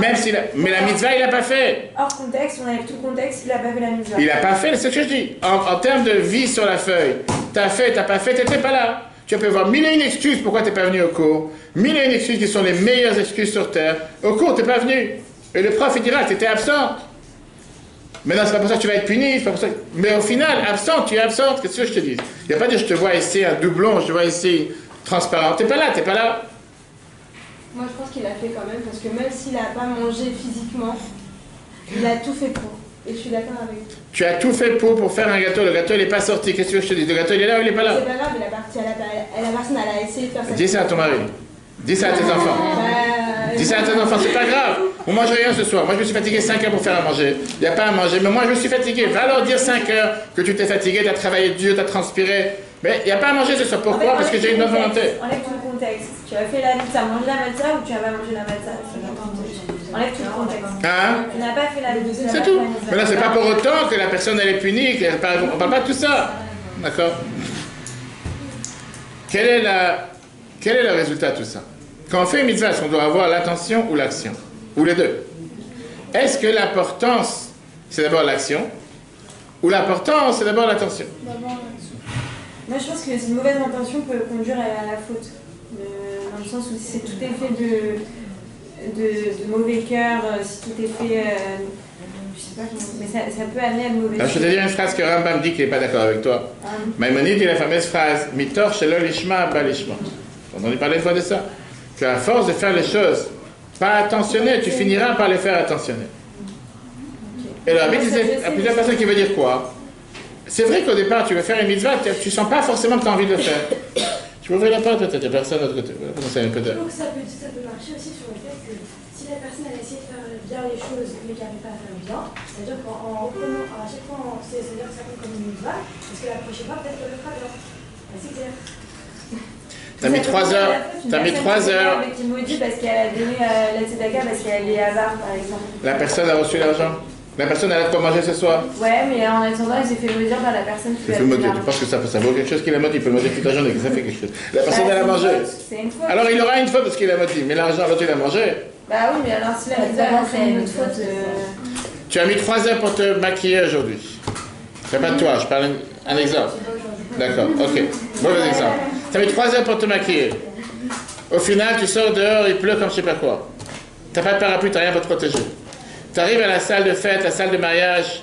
Même si mais la mitzvah, il n'a pas fait. Hors contexte, on enlève tout le contexte, il n'a pas fait la mitzvah. Il n'a pas fait, c'est ce que je dis. En termes de vie sur la feuille, t'as fait, t'as pas fait, t'étais pas là. Tu peux avoir 1001 excuses pourquoi t'es pas venu au cours. 1001 excuses qui sont les meilleures excuses sur Terre. Au cours, t'es pas venu. Et le prof, il dira, t'étais absente. Maintenant, c'est pas pour ça que tu vas être puni, c'est pas pour ça que... Mais au final, absente, tu es absente, qu'est-ce que je te dis? Il n'y a pas de dire je te vois ici un doublon, je te vois ici transparent. T'es pas là, t'es pas là. Moi, je pense qu'il a fait quand même, parce que même s'il n'a pas mangé physiquement, il a tout fait pour. Et je suis d'accord avec toi. Tu as tout fait pour faire un gâteau, le gâteau il n'est pas sorti, qu'est-ce que je te dis? Le gâteau il est là ou il n'est pas là? C'est pas grave, la personne, elle a essayé de faire ça. Dis ça à ton mari. Dis ça à tes enfants. Dis ça à tes enfants, c'est pas grave. On mange rien ce soir. Moi, je me suis fatigué 5 heures pour faire à manger. Il n'y a pas à manger, mais moi, je me suis fatigué. Va leur dire 5 heures que tu t'es fatigué, tu as travaillé dur, tu as transpiré. Mais il n'y a pas à manger ce soir. Pourquoi? Parce que j'ai une bonne volonté. Enlève tout le contexte. Tu as fait la mitzvah, mangé la matzah ou tu n'as pas mangé la matzah? Enlève tout le contexte. Hein? Tu n'as pas fait la mitzvah. C'est tout. Mais là, c'est pas pour autant que la personne, elle est punie. On ne parle pas de tout ça. D'accord? Quel est le résultat de tout ça? Quand on fait une mitzvah, est-ce qu'on doit avoir l'attention ou l'action? Ou les deux? Est-ce que l'importance, c'est d'abord l'action? Ou l'importance, c'est d'abord l'attention? Moi, je pense que une mauvaise intention peut conduire à la faute. Dans le sens où si tout est fait de mauvais cœur, si tout est fait... je sais pas comment... Mais ça peut amener à de mauvais Alors, je vais te dire une phrase que Rambam dit qu'il n'est pas d'accord avec toi. Maïmonide dit la fameuse phrase « Mitor shelo lishma ba lishma ». On en a parlé une fois de ça. Qu'à force de faire les choses pas attentionnées, tu finiras par les faire attentionner. Et le rabbi disait à plusieurs personnes qui veut dire quoi? C'est vrai qu'au départ, tu veux faire une mitzvah, tu sens pas forcément que tu as envie de le faire. Tu peux ouvrir la porte, peut-être, il n'y a personne de l'autre côté. Ça peut marcher aussi sur le fait que si la personne a essayé de faire bien les choses mais qu'elle n'arrive pas à faire bien, c'est-à-dire qu'en reprenant à chaque fois, c'est-à-dire que ça compte comme une mitzvah, parce que la prochaine fois, peut-être qu'elle le fera bien. C'est clair. T'as mis 3 heures. T'as mis 3 heures. Avec Timothy parce qu'elle a donné la tzedaka parce qu'elle est avare, par exemple. La personne a reçu l'argent. La personne a de quoi manger ce soir. Ouais, mais en attendant, il s'est fait maudire par la personne qui lui a donné l'argent. Tu penses que ça vaut quelque chose qu'il a maudit? Il peut le maudire toute la journée, que ça fait quelque chose. La personne, elle a mangé. C'est une faute. Alors il aura une faute parce qu'il a maudit. Mais l'argent, l'autre, il a mangé. Bah oui, mais alors si la mitzvah, c'est une autre faute. Tu as mis 3 heures pour te maquiller aujourd'hui. C'est pas de toi, je parle un exemple. D'accord, ok. Mauvais exemple. Tu as mis 3 heures pour te maquiller. Au final, tu sors dehors, il pleut comme je sais pas quoi. Tu n'as pas de parapluie, tu n'as rien pour te protéger. Tu arrives à la salle de fête, la salle de mariage,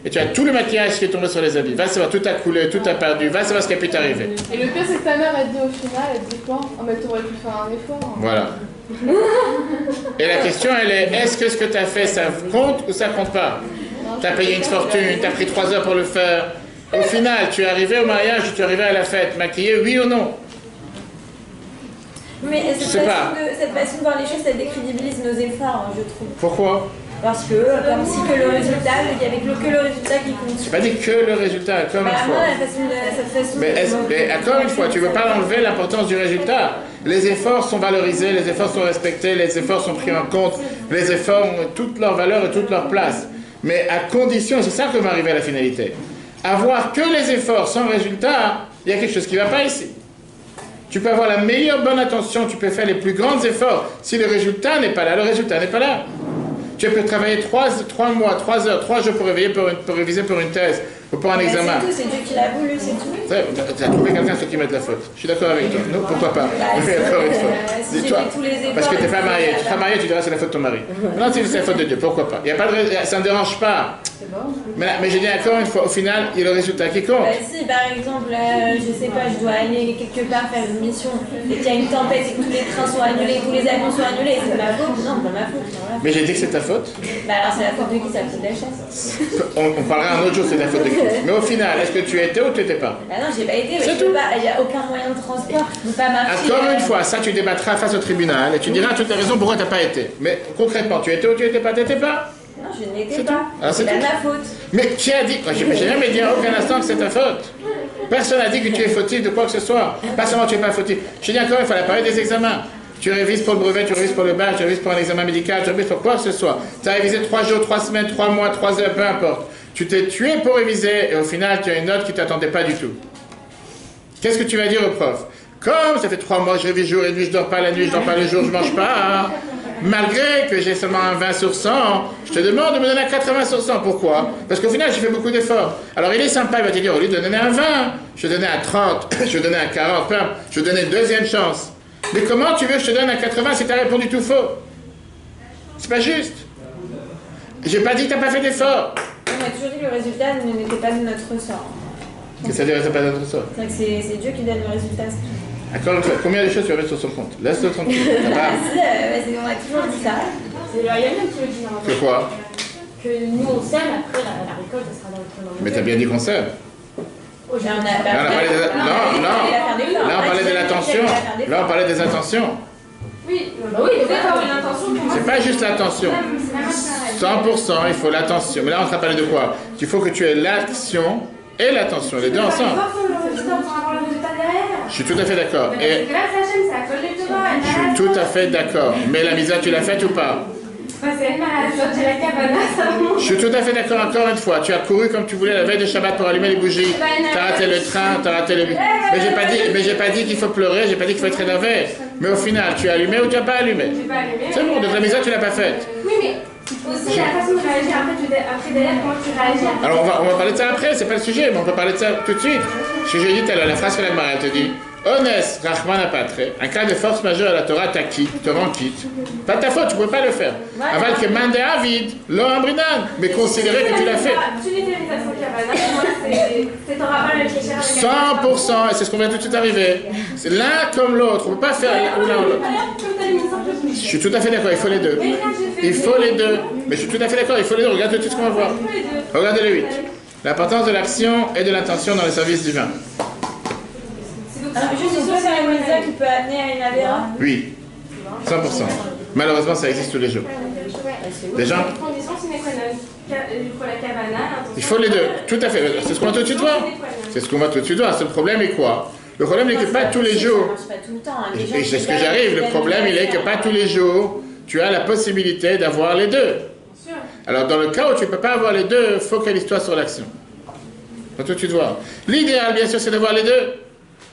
et tu as tout le maquillage qui est tombé sur les habits. Va savoir, tout a coulé, tout a perdu, va savoir ce qui a pu t'arriver. Et le pire, c'est que ta mère, elle dit au final, elle dit quoi? Oh, mais t'aurais pu faire un effort. Voilà. Et la question, elle est, est-ce que ce que tu as fait, ça compte ou ça compte pas? Tu as payé une fortune, tu as pris 3 heures pour le faire. Au final, tu es arrivé au mariage, tu es arrivé à la fête, maquillé, oui ou non? Mais cette façon de voir les choses, ça décrédibilise nos efforts, je trouve. Pourquoi? Parce que, comme si que le résultat, il n'y avait que le résultat qui compte. Je n'ai pas dit que le résultat, encore une fois. Cette façon mais encore une fois, tu ne veux pas enlever l'importance du résultat. Les efforts sont valorisés, les efforts sont respectés, les efforts sont pris en compte, les efforts ont toute leur valeur et toute leur place. Mais à condition, c'est ça que va arriver à la finalité. Avoir que les efforts sans résultat, il y a quelque chose qui ne va pas ici. Tu peux avoir la meilleure bonne attention, tu peux faire les plus grands efforts. Si le résultat n'est pas là, le résultat n'est pas là. Tu peux travailler 3 mois, 3 heures, 3 jours pour réviser pour une thèse ou pour un examen. C'est tout, c'est Dieu qui l'a voulu, c'est tout. Tu as trouvé quelqu'un sur qui mettre la faute. Je suis d'accord avec toi. Non, pourquoi pas? Encore une fois. Dis-toi, parce que tu n'es pas marié. Tu seras marié, tu diras c'est la faute de ton mari. Non, c'est la faute de Dieu. Pourquoi pas? Il y a pas de, ça ne dérange pas. Mais je dis encore une fois, au final, il y a le résultat qui compte. Si par exemple, je sais pas, je dois aller quelque part faire une mission et qu'il y a une tempête et que tous les trains sont annulés, tous les avions sont annulés, c'est ma faute? Non, c'est pas ma faute. Voilà. Mais j'ai dit que c'est ta faute. Bah alors c'est la faute de qui? C'est la faute de la chasse. On parlera un autre jour, c'est la faute de qui. Mais au final, est-ce que tu étais ou tu n'étais pas? Bah non, j'ai pas été, mais il n'y a aucun moyen de transport, je ne peux pas marcher. Encore une fois, ça tu débattras face au tribunal et tu diras toutes les raisons pourquoi tu n'as pas été. Mais concrètement, tu étais ou tu n'étais pas? Tu n'étais pas? Non, je n'étais pas. C'est pas ma faute. Mais qui a dit? J'ai jamais dit à aucun instant que c'est ta faute. Personne n'a dit que tu es fautif de quoi que ce soit. Pas seulement tu n'es pas fautif. Je dis encore, il faut la parler des examens. Tu révises pour le brevet, tu révises pour le bac, tu révises pour un examen médical, tu révises pour quoi que ce soit. Tu as révisé 3 jours, 3 semaines, 3 mois, 3 heures, peu importe. Tu t'es tué pour réviser et au final, tu as une note qui ne t'attendait pas du tout. Qu'est-ce que tu vas dire au prof? Comme ça fait 3 mois, je révise jour et nuit, je dors pas la nuit, je dors pas le jour, je mange pas. Hein. Malgré que j'ai seulement un 20 sur 100, je te demande de me donner un 80 sur 100. Pourquoi? Parce qu'au final, j'ai fait beaucoup d'efforts. Alors il est sympa, il va te dire, au lieu de donner un 20, je donnais un 30, je donnais un 40, je donnais une deuxième chance. Mais comment tu veux que je te donne un 80 si tu as répondu tout faux? C'est pas juste. J'ai pas dit que tu n'as pas fait d'efforts. On a toujours dit que le résultat n'était pas de notre ressort. Qu'est-ce que ça veut dire que c'est pas de notre ressort? C'est Dieu qui donne le résultat. D'accord, combien de choses tu vas mettre sur son compte? Laisse-le tranquille. On a toujours dit ça. C'est le Yann qui le dit normalement. Que quoi? Que nous on sème, après la récolte sera dans le Mais t'as bien dit qu'on sème. Là, on parlait de l'attention. Là, on parlait des intentions. Oui, il faut avoir une intention. C'est pas juste l'attention. 100%, il faut l'attention. Mais là, on te parlé de quoi? Il faut que tu aies l'action et l'attention, les deux ensemble. Je suis tout à fait d'accord. Et je suis tout à fait d'accord. Mais la misère, tu l'as faite ou pas? Je suis tout à fait d'accord encore une fois. Tu as couru comme tu voulais la veille de Shabbat pour allumer les bougies. Tu as raté le train, tu as raté le... Mais j'ai pas dit qu'il faut pleurer, j'ai pas dit qu'il faut être énervé. Mais au final, tu as allumé ou tu n'as pas allumé? C'est bon, donc la misère, tu l'as pas faite. Oui, mais aussi la façon de réagir. Après derrière, comment tu réagis? Alors on va parler de ça après, c'est pas le sujet, mais on peut parler de ça tout de suite. Je dit tout à l'heure, la phrase que la Gemara te dit. Honest, Rahman n'a pas trait. Un cas de force majeure à la Torah te rend quitte. Pas ta faute, tu ne peux pas le faire. Aval que mande Avid, l'homme Ambrinan, mais considérer que tu l'as fait. Tu n'étais pas c'est ton rapport avec les chers. 100%, et c'est ce qu'on vient tout de suite arriver. C'est l'un comme l'autre, on ne peut pas faire l'un ou l'autre. Je suis tout à fait d'accord, il faut les deux. Il faut les deux. Mais je suis tout à fait d'accord, il faut les deux. Regarde tout de suite ce qu'on va voir. Regardez le 8. L'importance de l'action et de l'intention dans le service divin. Alors, juste une chose à la misère qui peut amener à une avéra? Oui, 100%. Malheureusement, ça existe tous les jours. Des gens... Il faut les deux, tout à fait. C'est ce qu'on va tout de suite voir. C'est ce qu'on va tout de suite voir. Ce problème est quoi? Le problème n'est que pas tous les jours. Et c'est ce que j'arrive. Le problème, il est que pas tous les jours, tu as la possibilité d'avoir les deux. Alors, dans le cas où tu ne peux pas avoir les deux, focalise-toi sur l'action. On va tout de suite voir. L'idéal, bien sûr, c'est d'avoir les deux.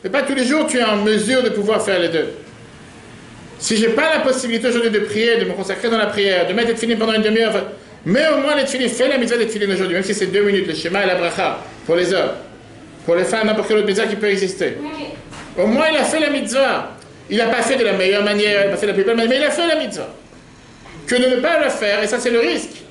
Mais pas tous les jours tu es en mesure de pouvoir faire les deux. Si je n'ai pas la possibilité aujourd'hui de prier, de me consacrer dans la prière, de mettre les tefilin pendant une demi-heure, mais au moins les tefilin, fais la mitzvah des tefilin aujourd'hui, même si c'est 2 minutes, le schéma et la bracha, pour les heures. pour le faire n'importe quelle autre mitzvah qui peut exister. Au moins, il a fait la mitzvah. Il n'a pas fait de la meilleure manière, il n'a pas fait de la plus belle manière, mais il a fait la mitzvah. Que de ne pas le faire, et ça, c'est le risque.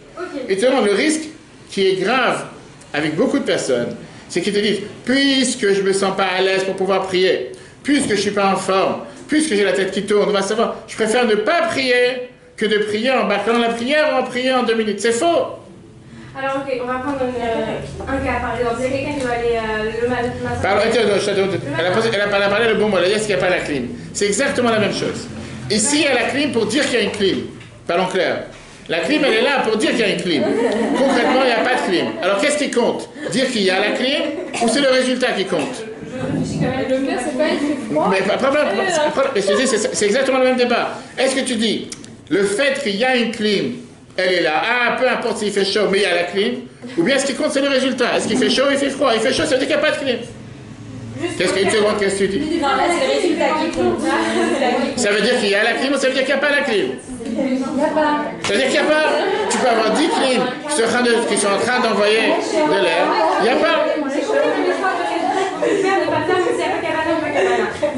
Et vraiment, le risque qui est grave avec beaucoup de personnes, c'est qu'ils te disent, puisque je ne me sens pas à l'aise pour pouvoir prier, puisque je ne suis pas en forme, puisque j'ai la tête qui tourne, on va savoir, je préfère ne pas prier que de prier en bâclant la prière ou en priant en 2 minutes. C'est faux. Alors ok, on va prendre un cas par exemple. Il y a quelqu'un qui va aller le matin. Elle a parlé le bon mot, elle a dit qu'il n'y a pas la clim. C'est exactement la même chose. Ici, il y a la clim pour dire qu'il y a une clim. Parlons clair. La clim, elle est là pour dire qu'il y a une clim. Concrètement, il n'y a pas de clim. Alors qu'est-ce qui compte? Dire qu'il y a la clim ou c'est le résultat qui compte? Le pire, c'est pas il fait froid. C'est exactement le même débat. Est-ce que tu dis, le fait qu'il y a une clim, elle est là, ah, peu importe s'il fait chaud, mais il y a la clim, ou bien ce qui compte, c'est le résultat. Est-ce qu'il fait chaud ou il fait froid? Il fait chaud, ça veut dire qu'il n'y a pas de clim. Qu'est-ce que tu dis? Non, là, c'est le résultat qui compte. Ça veut dire qu'il y a la clim ou ça veut dire qu'il n'y a pas la clim? Ça veut dire qu'il n'y a pas. Tu peux avoir 10 clims qui sont en train d'envoyer de l'air. Il n'y a pas.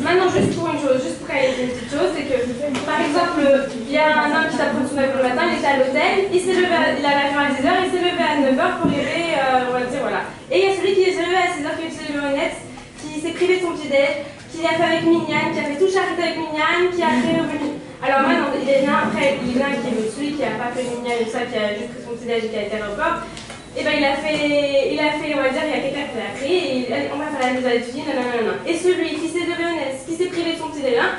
Maintenant, juste pour une chose, juste pour clarifier une petite chose, c'est que, par exemple, il y a un homme qui s'apprend son le matin, il était à l'hôtel, il s'est levé, il avait arrivé à 10h, il s'est levé à 9h pour lever, on va dire, voilà. Et il y a celui qui s'est levé à 6h, qui s'est levé au net, qui s'est privé de son petit-déj, qui l'a fait avec Mignane, qui a fait tout charité avec Mignane, qui a fait revenu. Alors maintenant, il vient après, il vient qui est celui qui n'a pas fait Mignane et ça, qui a juste pris son petit-déj et qui a été à l'aéroport. Et ben il a fait, on va dire, il y a quelqu'un qui l'a pris, et on va faire la mise à l'étudier, nanana. Et celui qui s'est levé honnête, qui s'est privé de son petit déjeuner,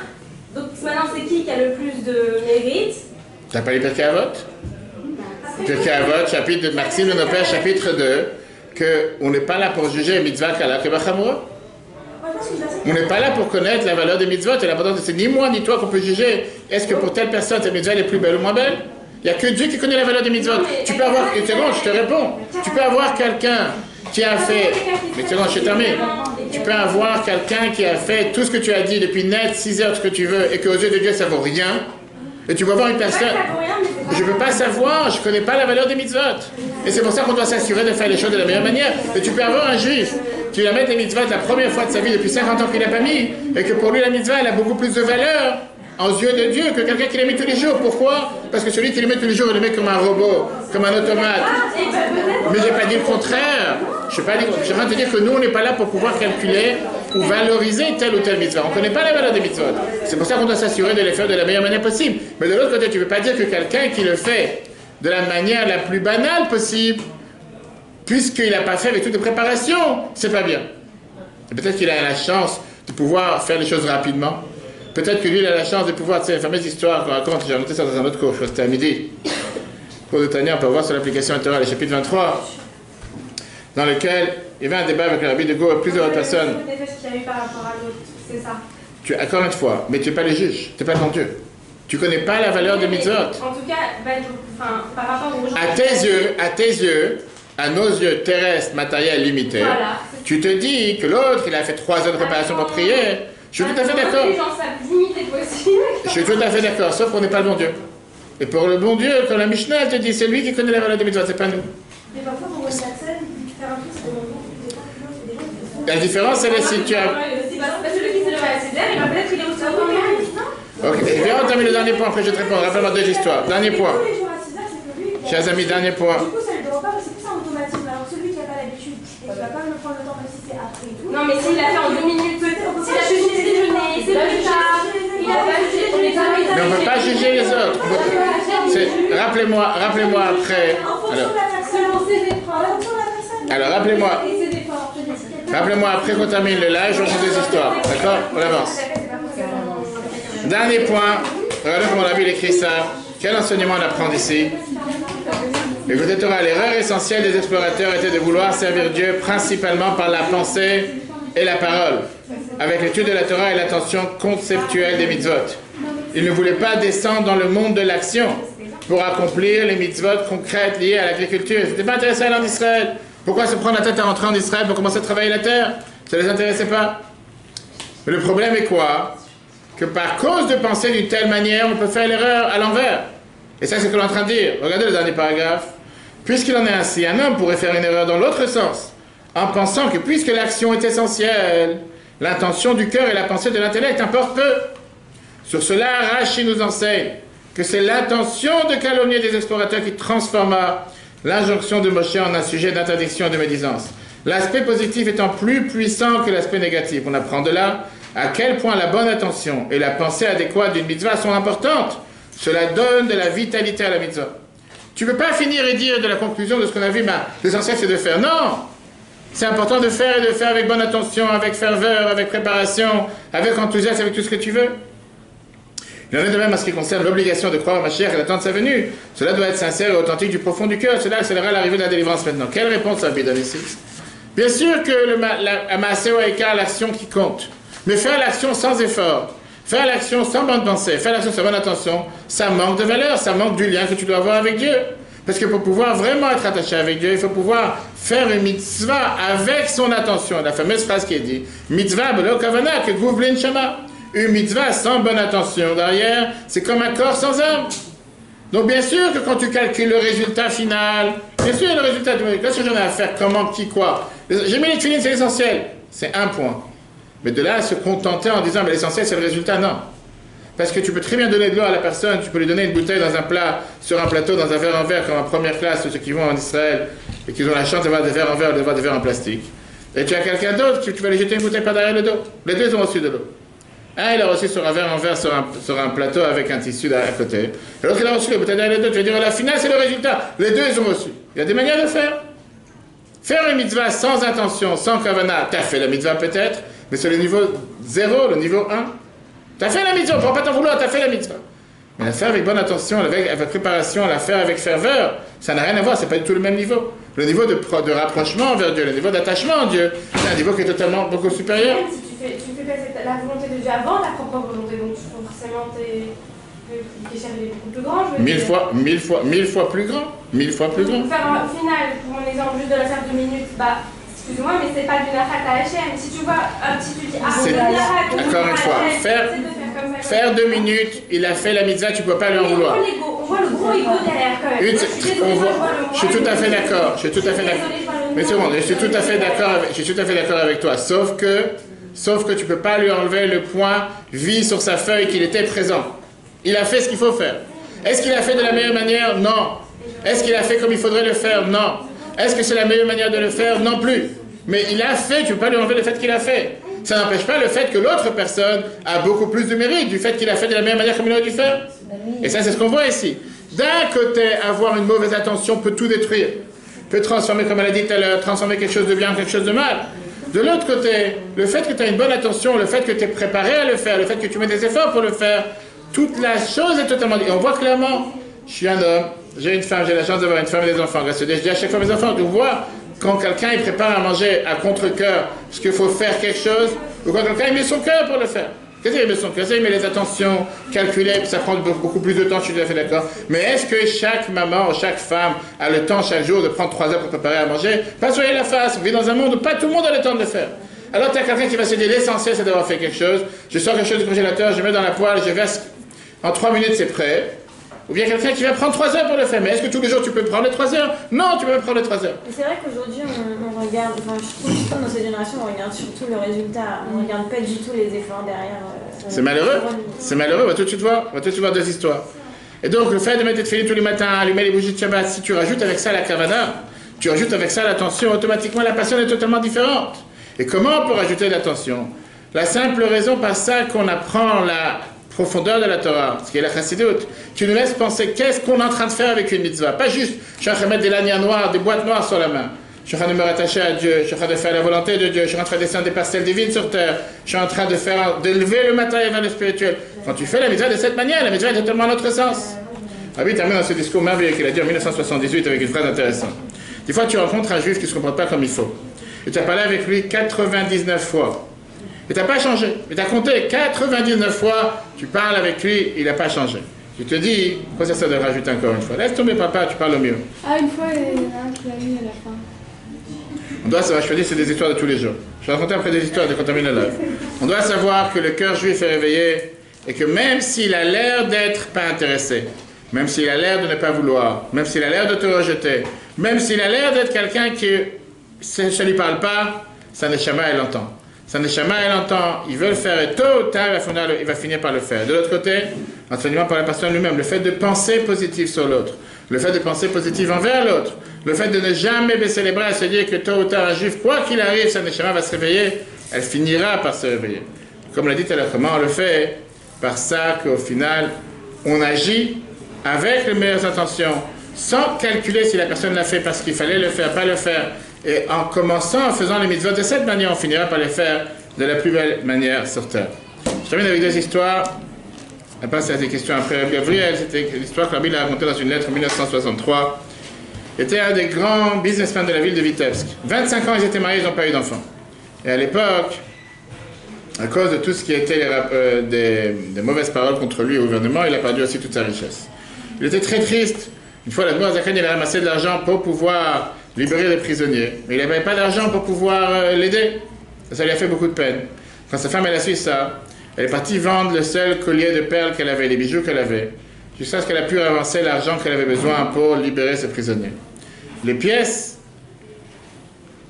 donc maintenant c'est qui a le plus de mérite? T'as pas lu Pirkei Avot? Pirkei Avot, chapitre de Maxime de nos pères, chapitre 2, qu'on n'est pas là pour juger mitzvah kala que bachamura. On n'est pas là pour connaître la valeur des mitzvot et l'importance de c'est ni moi ni toi qu'on peut juger. Est-ce que pour telle personne cette mitzvah est plus belle ou moins belle? Il n'y a que Dieu qui connaît la valeur des mitzvot. Tu peux avoir, une seconde, je te réponds. Tu peux avoir quelqu'un qui a fait, mais seconde, je termine. Tu peux avoir quelqu'un qui a fait tout ce que tu as dit depuis net 6 heures, ce que tu veux, et qu'aux yeux de Dieu ça vaut rien. Et tu peux avoir une personne. Je ne peux pas savoir, je ne connais pas la valeur des mitzvot. Et c'est pour ça qu'on doit s'assurer de faire les choses de la meilleure manière. Et tu peux avoir un juif qui va mettre les mitzvot la première fois de sa vie depuis 50 ans qu'il n'a pas mis, et que pour lui la mitzvah elle a beaucoup plus de valeur aux yeux de Dieu que quelqu'un qui les met tous les jours. Pourquoi? Parce que celui qui les met tous les jours, il les met comme un robot, comme un automate. Mais je n'ai pas dit le contraire. Je n'ai pas dit. Je viens de te dire que nous, on n'est pas là pour pouvoir calculer ou valoriser telle ou telle mitzvah. On ne connaît pas la valeur des mitzvot. C'est pour ça qu'on doit s'assurer de les faire de la meilleure manière possible. Mais de l'autre côté, tu ne peux pas dire que quelqu'un qui le fait de la manière la plus banale possible, puisqu'il n'a pas fait avec toutes les préparations, c'est pas bien. Et peut-être qu'il a la chance de pouvoir faire les choses rapidement. Peut-être que lui, il a la chance de pouvoir, tu sais, la fameuse histoire qu'on raconte, j'ai noté ça dans un autre cours, c'était à midi. Cours de Tania, on peut voir sur l'application Torah, le chapitre 23, dans lequel il y avait un débat avec le rabbi de Go, plusieurs personnes. C'est ça. Encore une fois, mais tu n'es pas le juge, tu n'es pas devant Dieu. Tu ne connais pas la valeur des mitzvot. En tout cas, par rapport aux gens. À tes yeux, à nos yeux terrestres, matériels limités, voilà, tu te dis que l'autre, il a fait 3 heures de préparation pour prier. Je suis tout à fait d'accord. Je suis tout à fait d'accord, sauf qu'on n'est pas le bon Dieu. Et pour le bon Dieu, quand la Mishnah te dit, c'est lui qui connaît la valeur des mitzvot, c'est pas nous. Mais parfois, pour une personne, faire un truc, c'est des gens. La différence, c'est si tu as. Celui qui se lève à 6 heures, il va peut-être qu'il est aussi en temps. Ok, et viens, on termine le dernier point, après je te réponds. Rappelle-moi 2 histoires. Dernier point. Chers amis, dernier point. Du coup, ça ne doit pas, c'est plus un automatisme. Alors, celui qui n'a pas l'habitude et qui ne va pas me prendre le temps, même si c'est après et tout. Non, mais s'il l'a fait en 2 minutes, s'il a jugé ses déjeuners, c'est plus tard, il a pas jugé les autres. Mais on ne peut pas juger les autres. Rappelez-moi après. Alors, rappelez-moi après qu'on termine le live, je raconte des histoires. D'accord? On avance. Dernier point. Regardez comment la Bible écrit ça. Quel enseignement on apprend d'ici? Écoutez, Torah, l'erreur essentielle des explorateurs était de vouloir servir Dieu principalement par la pensée et la parole, avec l'étude de la Torah et l'attention conceptuelle des mitzvot. Ils ne voulaient pas descendre dans le monde de l'action pour accomplir les mitzvot concrètes liées à l'agriculture. Ils n'étaient pas intéressés à aller en Israël. Pourquoi se prendre la tête à rentrer en Israël pour commencer à travailler la terre? Ça ne les intéressait pas. Mais le problème est quoi? Que par cause de penser d'une telle manière, on peut faire l'erreur à l'envers. Et ça, c'est ce que l'on est en train de dire. Regardez le dernier paragraphe. Puisqu'il en est ainsi, un homme pourrait faire une erreur dans l'autre sens, en pensant que puisque l'action est essentielle, l'intention du cœur et la pensée de l'intellect importent peu. Sur cela, Rashi nous enseigne que c'est l'intention de calomnier des explorateurs qui transforma l'injonction de Moshe en un sujet d'interdiction et de médisance. L'aspect positif étant plus puissant que l'aspect négatif. On apprend de là à quel point la bonne intention et la pensée adéquate d'une mitzvah sont importantes. Cela donne de la vitalité à la mitzvah. Tu ne peux pas finir et dire de la conclusion de ce qu'on a vu, l'essentiel c'est de faire. Non! C'est important de faire et de faire avec bonne attention, avec ferveur, avec préparation, avec enthousiasme, avec tout ce que tu veux. Il en est de même en ce qui concerne l'obligation de croire à Mashiach et d'attendre sa venue. Cela doit être sincère et authentique du profond du cœur. Cela accélérera l'arrivée de la délivrance maintenant. Quelle réponse Rabbi donne ici? Bien sûr que la Maaseh Haïkar, l'action qui compte. Mais faire l'action sans effort, faire l'action sans bonne pensée, faire l'action sans bonne attention, ça manque de valeur, ça manque du lien que tu dois avoir avec Dieu. Parce que pour pouvoir vraiment être attaché avec Dieu, il faut pouvoir faire une mitzvah avec son attention. La fameuse phrase qui est dit, mitzvah belo kavana que guvlin shama. Une mitzvah sans bonne attention derrière, c'est comme un corps sans âme. Donc bien sûr que quand tu calcules le résultat final, bien sûr le résultat, qu'est-ce que j'en ai à faire, comment, qui, quoi. J'ai mis les filines, c'est l'essentiel. C'est un point. Mais de là à se contenter en disant, mais l'essentiel c'est le résultat, non. Parce que tu peux très bien donner de l'eau à la personne, tu peux lui donner une bouteille dans un plat, sur un plateau, dans un verre en verre, comme en première classe, ceux qui vont en Israël, et qui ont la chance d'avoir des verres en verre, d'avoir des verres en plastique. Et tu as quelqu'un d'autre, tu vas lui jeter une bouteille par derrière le dos. Les deux ont reçu de l'eau. Un, il a reçu sur un verre en verre, sur un plateau avec un tissu à côté. Et l'autre, il a reçu la bouteille derrière le dos. Tu vas dire, la finale, c'est le résultat. Les deux, ils ont reçu. Il y a des manières de faire. Faire une mitzvah sans intention, sans kavana, tu as fait la mitzvah peut-être, mais c'est le niveau 0, le niveau 1. Tu as fait la mitzvah, on ne prend pas t'en vouloir, tu as fait la mitzvah. Mais la faire avec bonne attention, avec préparation, la faire avec ferveur, ça n'a rien à voir, c'est pas du tout le même niveau. Le niveau de rapprochement vers Dieu, le niveau d'attachement à Dieu, c'est un niveau qui est totalement beaucoup supérieur. Même si tu fais pas la volonté de Dieu avant ta propre volonté, donc forcément tes péchés est beaucoup plus grand. Mille fois plus grand. 1000 fois plus grand. Pour faire un final, pour mon exemple juste de la faire 2 minutes, excuse-moi, mais c'est pas du nachat à Hachem. Si tu vois, si tu dis, encore une fois, faire 2 minutes, il a fait la mitzvah, tu ne peux pas lui en vouloir. On voit le gros ego derrière quand même. Je suis tout à fait d'accord. Mais c'est bon, je suis tout à fait d'accord avec toi. Sauf que tu ne peux pas lui enlever le point vie sur sa feuille qu'il était présent. Il a fait ce qu'il faut faire. Est-ce qu'il a fait de la meilleure manière? Non. Est-ce qu'il a fait comme il faudrait le faire? Non. Est-ce que c'est la meilleure manière de le faire? Non plus. Mais il a fait, tu ne peux pas lui enlever le fait qu'il a fait. Ça n'empêche pas le fait que l'autre personne a beaucoup plus de mérite du fait qu'il a fait de la meilleure manière comme il aurait dû faire. Et ça, c'est ce qu'on voit ici. D'un côté, avoir une mauvaise intention peut tout détruire. Peut transformer, comme elle a dit tout à l'heure, transformer quelque chose de bien en quelque chose de mal. De l'autre côté, le fait que tu as une bonne attention, le fait que tu es préparé à le faire, le fait que tu mets des efforts pour le faire, toute la chose est totalement... Et on voit clairement, je suis un homme, j'ai une femme, j'ai la chance d'avoir une femme et des enfants. Je dis à chaque fois mes enfants, tu vois, quand quelqu'un il prépare à manger à contre-cœur, parce qu'il faut faire quelque chose, ou quand quelqu'un il met son cœur pour le faire. Qu'est-ce qu'il met son cœur? Il met les attentions calculées, puis ça prend beaucoup plus de temps, je suis tout à fait d'accord. Mais est-ce que chaque maman ou chaque femme a le temps chaque jour de prendre 3 heures pour préparer à manger? Pas sur la face, on vit dans un monde où pas tout le monde a le temps de le faire. Alors tu as quelqu'un qui va se dire l'essentiel c'est d'avoir fait quelque chose, je sors quelque chose du congélateur, je mets dans la poêle, je verse, en 3 minutes c'est prêt. Ou bien quelqu'un qui va prendre 3 heures pour le faire. Mais est-ce que tous les jours tu peux prendre les 3 heures? Non, tu peux pas prendre les 3 heures. Mais c'est vrai qu'aujourd'hui on regarde, enfin je trouve que dans cette génération on regarde surtout le résultat, on regarde pas du tout les efforts derrière. C'est malheureux, c'est malheureux, on va tout de suite voir 2 histoires. Et donc le fait de mettre des tefilines tous les matins, allumer les bougies de Shabbat, si tu rajoutes avec ça la kavana, tu rajoutes avec ça l'attention, automatiquement la passion est totalement différente. Et comment on peut rajouter l'attention? La simple raison par ça qu'on apprend la profondeur de la Torah, ce qui est la chassidoute. Tu nous laisses penser qu'est-ce qu'on est en train de faire avec une mitzvah. Pas juste, je suis en train de mettre des lanières noires, des boîtes noires sur la main. Je suis en train de me rattacher à Dieu, je suis en train de faire la volonté de Dieu, je suis en train de descendre des parcelles divines sur terre, je suis en train de lever le matériel vers le spirituel. Quand tu fais la mitzvah de cette manière, la mitzvah est totalement dans notre sens. Rabbi termine dans ce discours merveilleux qu'il a dit en 1978 avec une phrase intéressante. Des fois, tu rencontres un juif qui ne se comporte pas comme il faut. Et tu as parlé avec lui 99 fois. Et tu n'as pas changé. Mais tu as compté 99 fois, tu parles avec lui, il n'a pas changé. Tu te dis, pourquoi ça sert de rajouter encore une fois? Laisse tomber papa, tu parles au mieux. Ah, une fois, il y en a un qui l'a mis à la fin. On doit savoir, je te dis, c'est des histoires de tous les jours. Je vais raconter après des histoires de quand on termine le live. On doit savoir que le cœur juif est réveillé et que même s'il a l'air d'être pas intéressé, même s'il a l'air de ne pas vouloir, même s'il a l'air de te rejeter, même s'il a l'air d'être quelqu'un qui ça ne lui parle pas, sa neshama, elle entend. Sa neshama, elle entend, il veut le faire et tôt ou tard, il va finir par le faire. De l'autre côté, enseignement par la personne lui-même, le fait de penser positif sur l'autre, le fait de penser positif envers l'autre, le fait de ne jamais baisser les bras et se dire que tôt ou tard, un juif, quoi qu'il arrive, sa neshama va se réveiller, elle finira par se réveiller. Comme l'a dit tout à l'heure, comment on le fait? Par ça qu'au final, on agit avec les meilleures intentions, sans calculer si la personne l'a fait parce qu'il fallait le faire, pas le faire. Et en commençant, en faisant les mitzvot de cette manière, on finira par les faire de la plus belle manière sur terre. Je termine avec deux histoires. À part c'est des questions après Gabriel, c'était l'histoire que Rabbi a racontée dans une lettre en 1963. Il était un des grands businessmen de la ville de Vitebsk. 25 ans, ils étaient mariés, ils n'ont pas eu d'enfants. Et à l'époque, à cause de tout ce qui était des mauvaises paroles contre lui au gouvernement, il a perdu aussi toute sa richesse. Il était très triste. Une fois, la Zakan, il a ramassé de l'argent pour pouvoir libérer les prisonniers. Mais il n'avait pas d'argent pour pouvoir l'aider. Ça lui a fait beaucoup de peine. Quand sa femme, elle a su ça, elle est partie vendre le seul collier de perles qu'elle avait, les bijoux qu'elle avait, jusqu'à ce qu'elle a pu avancer l'argent qu'elle avait besoin pour libérer ses prisonniers. Les pièces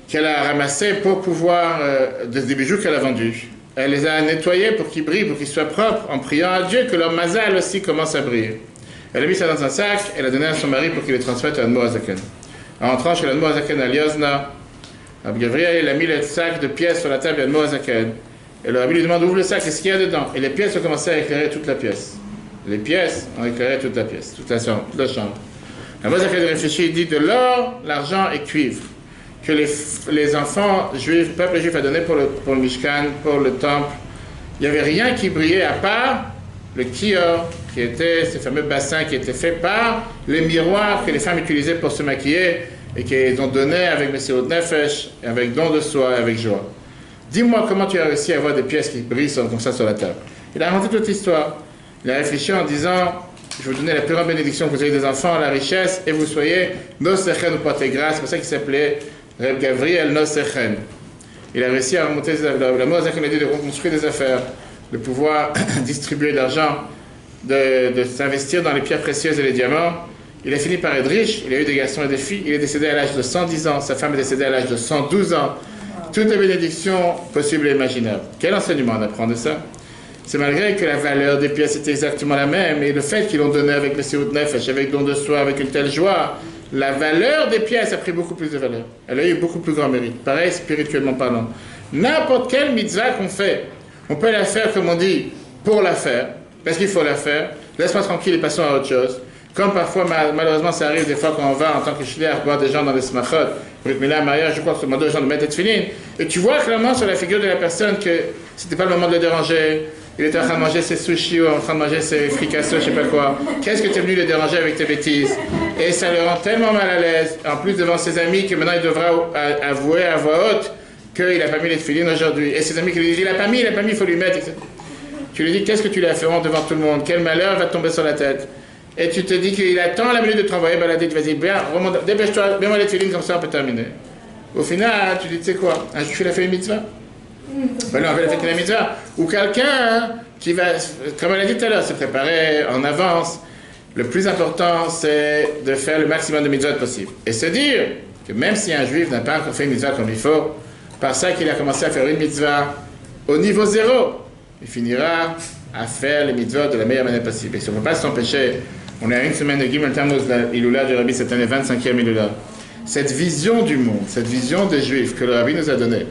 qu'elle a ramassées pour pouvoir, des bijoux qu'elle a vendus, elle les a nettoyés pour qu'ils brillent, pour qu'ils soient propres, en priant à Dieu que leur mazal aussi commence à briller. Elle a mis ça dans un sac, elle a donné à son mari pour qu'il les transmette à l'Admor Hazaken. En rentrant chez l'Admor Hazaken à Liozna, Rabbi Gabriel, il a mis le sac de pièces sur la table de l'Admor Hazaken. Et le Rabbi lui demande ouvre le sac, qu'est-ce qu'il y a dedans? Et les pièces ont commencé à éclairer toute la pièce. Les pièces ont éclairé toute la pièce, toute la chambre. L'Admor Hazaken réfléchit, il dit de l'or, l'argent et cuivre que les enfants juifs, le peuple juif a donné pour le Mishkan, pour le temple. Il n'y avait rien qui brillait à part le kior, qui était ces fameux bassins qui étaient faits par les miroirs que les femmes utilisaient pour se maquiller et qu'ils ont donné avec Messiot Nefesh, avec don de soi et avec joie. Dis-moi comment tu as réussi à avoir des pièces qui brillent comme ça sur la table. Il a inventé toute l'histoire. Il a réfléchi en disant, je vais vous donner la plus grande bénédiction que vous ayez des enfants, la richesse, et vous soyez Nosechen ou portez grâce. C'est pour ça qu'il s'appelait Reb Gabriel Nosechen. Il a réussi à remonter la mort, il a dit de reconstruire des affaires, de pouvoir distribuer de l'argent, de s'investir dans les pierres précieuses et les diamants. Il a fini par être riche, il a eu des garçons et des filles, il est décédé à l'âge de 110 ans, sa femme est décédée à l'âge de 112 ans. Toutes les bénédictions possibles et imaginables. Quel enseignement on apprend de ça? C'est malgré que la valeur des pièces était exactement la même, et le fait qu'ils l'ont donné avec Messiot Nefesh, avec don de soi, avec une telle joie, la valeur des pièces a pris beaucoup plus de valeur. Elle a eu beaucoup plus grand mérite. Pareil, spirituellement parlant. N'importe quelle mitzvah qu'on fait, on peut la faire, comme on dit, pour la faire, parce qu'il faut la faire. Laisse-moi tranquille et passons à autre chose. Comme parfois, malheureusement, ça arrive des fois quand on va en tant que shliach voir des gens dans les smachot, mais là, mariage, je crois que c'est demander aux gens de mettre tefillin, et tu vois clairement sur la figure de la personne que c'était pas le moment de le déranger. Il était en train de manger ses sushis ou en train de manger ses fricasseaux, je sais pas quoi. Qu'est-ce que tu es venu le déranger avec tes bêtises? Et ça le rend tellement mal à l'aise, en plus devant ses amis, que maintenant il devra avouer à voix haute qu'il n'a pas mis les tefillin aujourd'hui. Et ses amis qui lui disent il n'a pas mis, il faut lui mettre, etc. Tu lui dis qu'est-ce que tu lui as fait devant tout le monde? Quel malheur va te tomber sur la tête? Et tu te dis qu'il attend la minute de te renvoyer balader, tu vas dire bien, dépêche-toi, mets-moi les tefillin, comme ça on peut terminer. Au final, tu dis tu sais quoi? Un juif il a fait une mitzvah? Ben non, elle a fait une mitzvah. Ou quelqu'un qui va, comme elle a dit tout à l'heure, se préparer en avance. Le plus important, c'est de faire le maximum de mitzvot possible. Et se dire que même si un juif n'a pas encore fait une mitzvah comme il faut, par ça qu'il a commencé à faire une mitzvah au niveau 0, il finira à faire les mitzvot de la meilleure manière possible. Et si on ne peut pas s'empêcher, on est à une semaine de Gimel Tammuz, l'Iloula du Rabbi cette année, 25e Iloula. Cette vision du monde, cette vision des juifs que le Rabbi nous a donnée,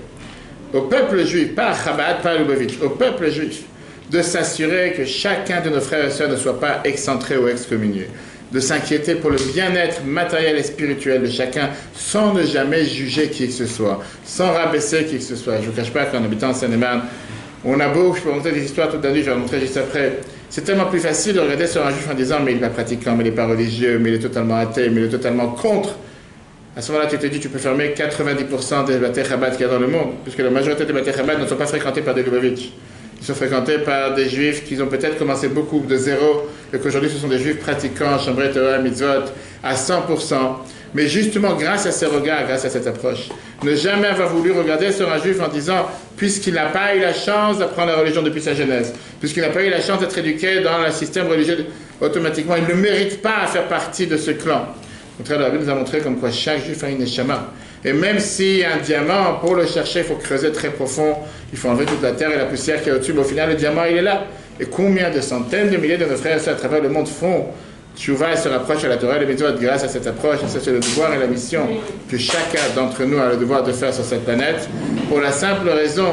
au peuple juif, pas à Chabad, pas à Lubavitch, au peuple juif, de s'assurer que chacun de nos frères et sœurs ne soit pas excentré ou excommunié, de s'inquiéter pour le bien-être matériel et spirituel de chacun, sans ne jamais juger qui que ce soit, sans rabaisser qui que ce soit. Je ne vous cache pas qu'en habitant en Seine-et-Marne, on a beau, je peux montrer des histoires toute la nuit, je vais vous montrer juste après. C'est tellement plus facile de regarder sur un juif en disant mais il n'est pas pratiquant, mais il n'est pas religieux, mais il est totalement athée, mais il est totalement contre. À ce moment-là, tu te dis tu peux fermer 90% des Batei Chabad qu'il y a dans le monde, puisque la majorité des Batei Chabad ne sont pas fréquentés par des Lubavitch. Ils sont fréquentés par des juifs qui ont peut-être commencé beaucoup de zéro, et qu'aujourd'hui ce sont des juifs pratiquants, Shomrei Torah, Mitzvot, à 100%. Mais justement, grâce à ces regards, grâce à cette approche, ne jamais avoir voulu regarder sur un juif en disant, puisqu'il n'a pas eu la chance d'apprendre la religion depuis sa jeunesse, puisqu'il n'a pas eu la chance d'être éduqué dans le système religieux, automatiquement, il ne mérite pas à faire partie de ce clan. Au contraire, la Bible nous a montré comme quoi chaque juif a une neshama. Et même s'il y a un diamant, pour le chercher, il faut creuser très profond, il faut enlever toute la terre et la poussière qui est au-dessus, mais au final, le diamant, il est là. Et combien de centaines de milliers de nos frères et sœurs à travers le monde font Tchouva et se rapproche à la Torah et les mitzvot grâce à cette approche. Et ça, c'est le devoir et la mission que chacun d'entre nous a le devoir de faire sur cette planète, pour la simple raison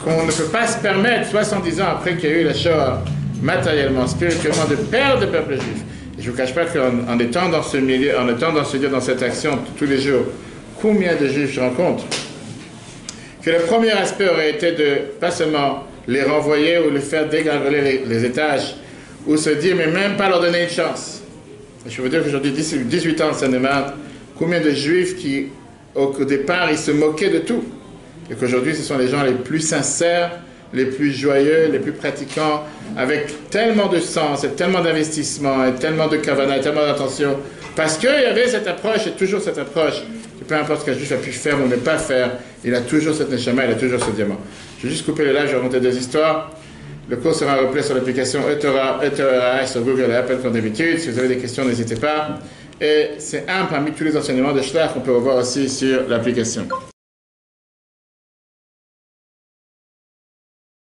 qu'on ne peut pas se permettre, 70 ans après qu'il y a eu la Shoah, matériellement, spirituellement, de perdre le peuple juif. Et je ne vous cache pas qu'en étant dans ce milieu, en étant dans ce lieu, dans cette action tous les jours, combien de juifs je rencontre, que le premier aspect aurait été de, pas seulement les renvoyer ou les faire dégringoler les étages, ou se dire, mais même pas leur donner une chance. Je veux dire qu'aujourd'hui, 18 ans en Seine-et-Marne, combien de juifs qui, au départ, ils se moquaient de tout. Et qu'aujourd'hui, ce sont les gens les plus sincères, les plus joyeux, les plus pratiquants, avec tellement de sens, et tellement d'investissement, et tellement de kavana, et tellement d'attention. Parce qu'il y avait cette approche, et toujours cette approche, que peu importe ce qu'un juif a pu faire ou ne pas faire, il a toujours cette neshama, il a toujours ce diamant. Je vais juste couper le live, je vais raconter des histoires. Le cours sera replay sur l'application eTorah sur Google et Apple comme d'habitude. Si vous avez des questions, n'hésitez pas. Et c'est un parmi tous les enseignements de Shlach qu'on peut revoir aussi sur l'application.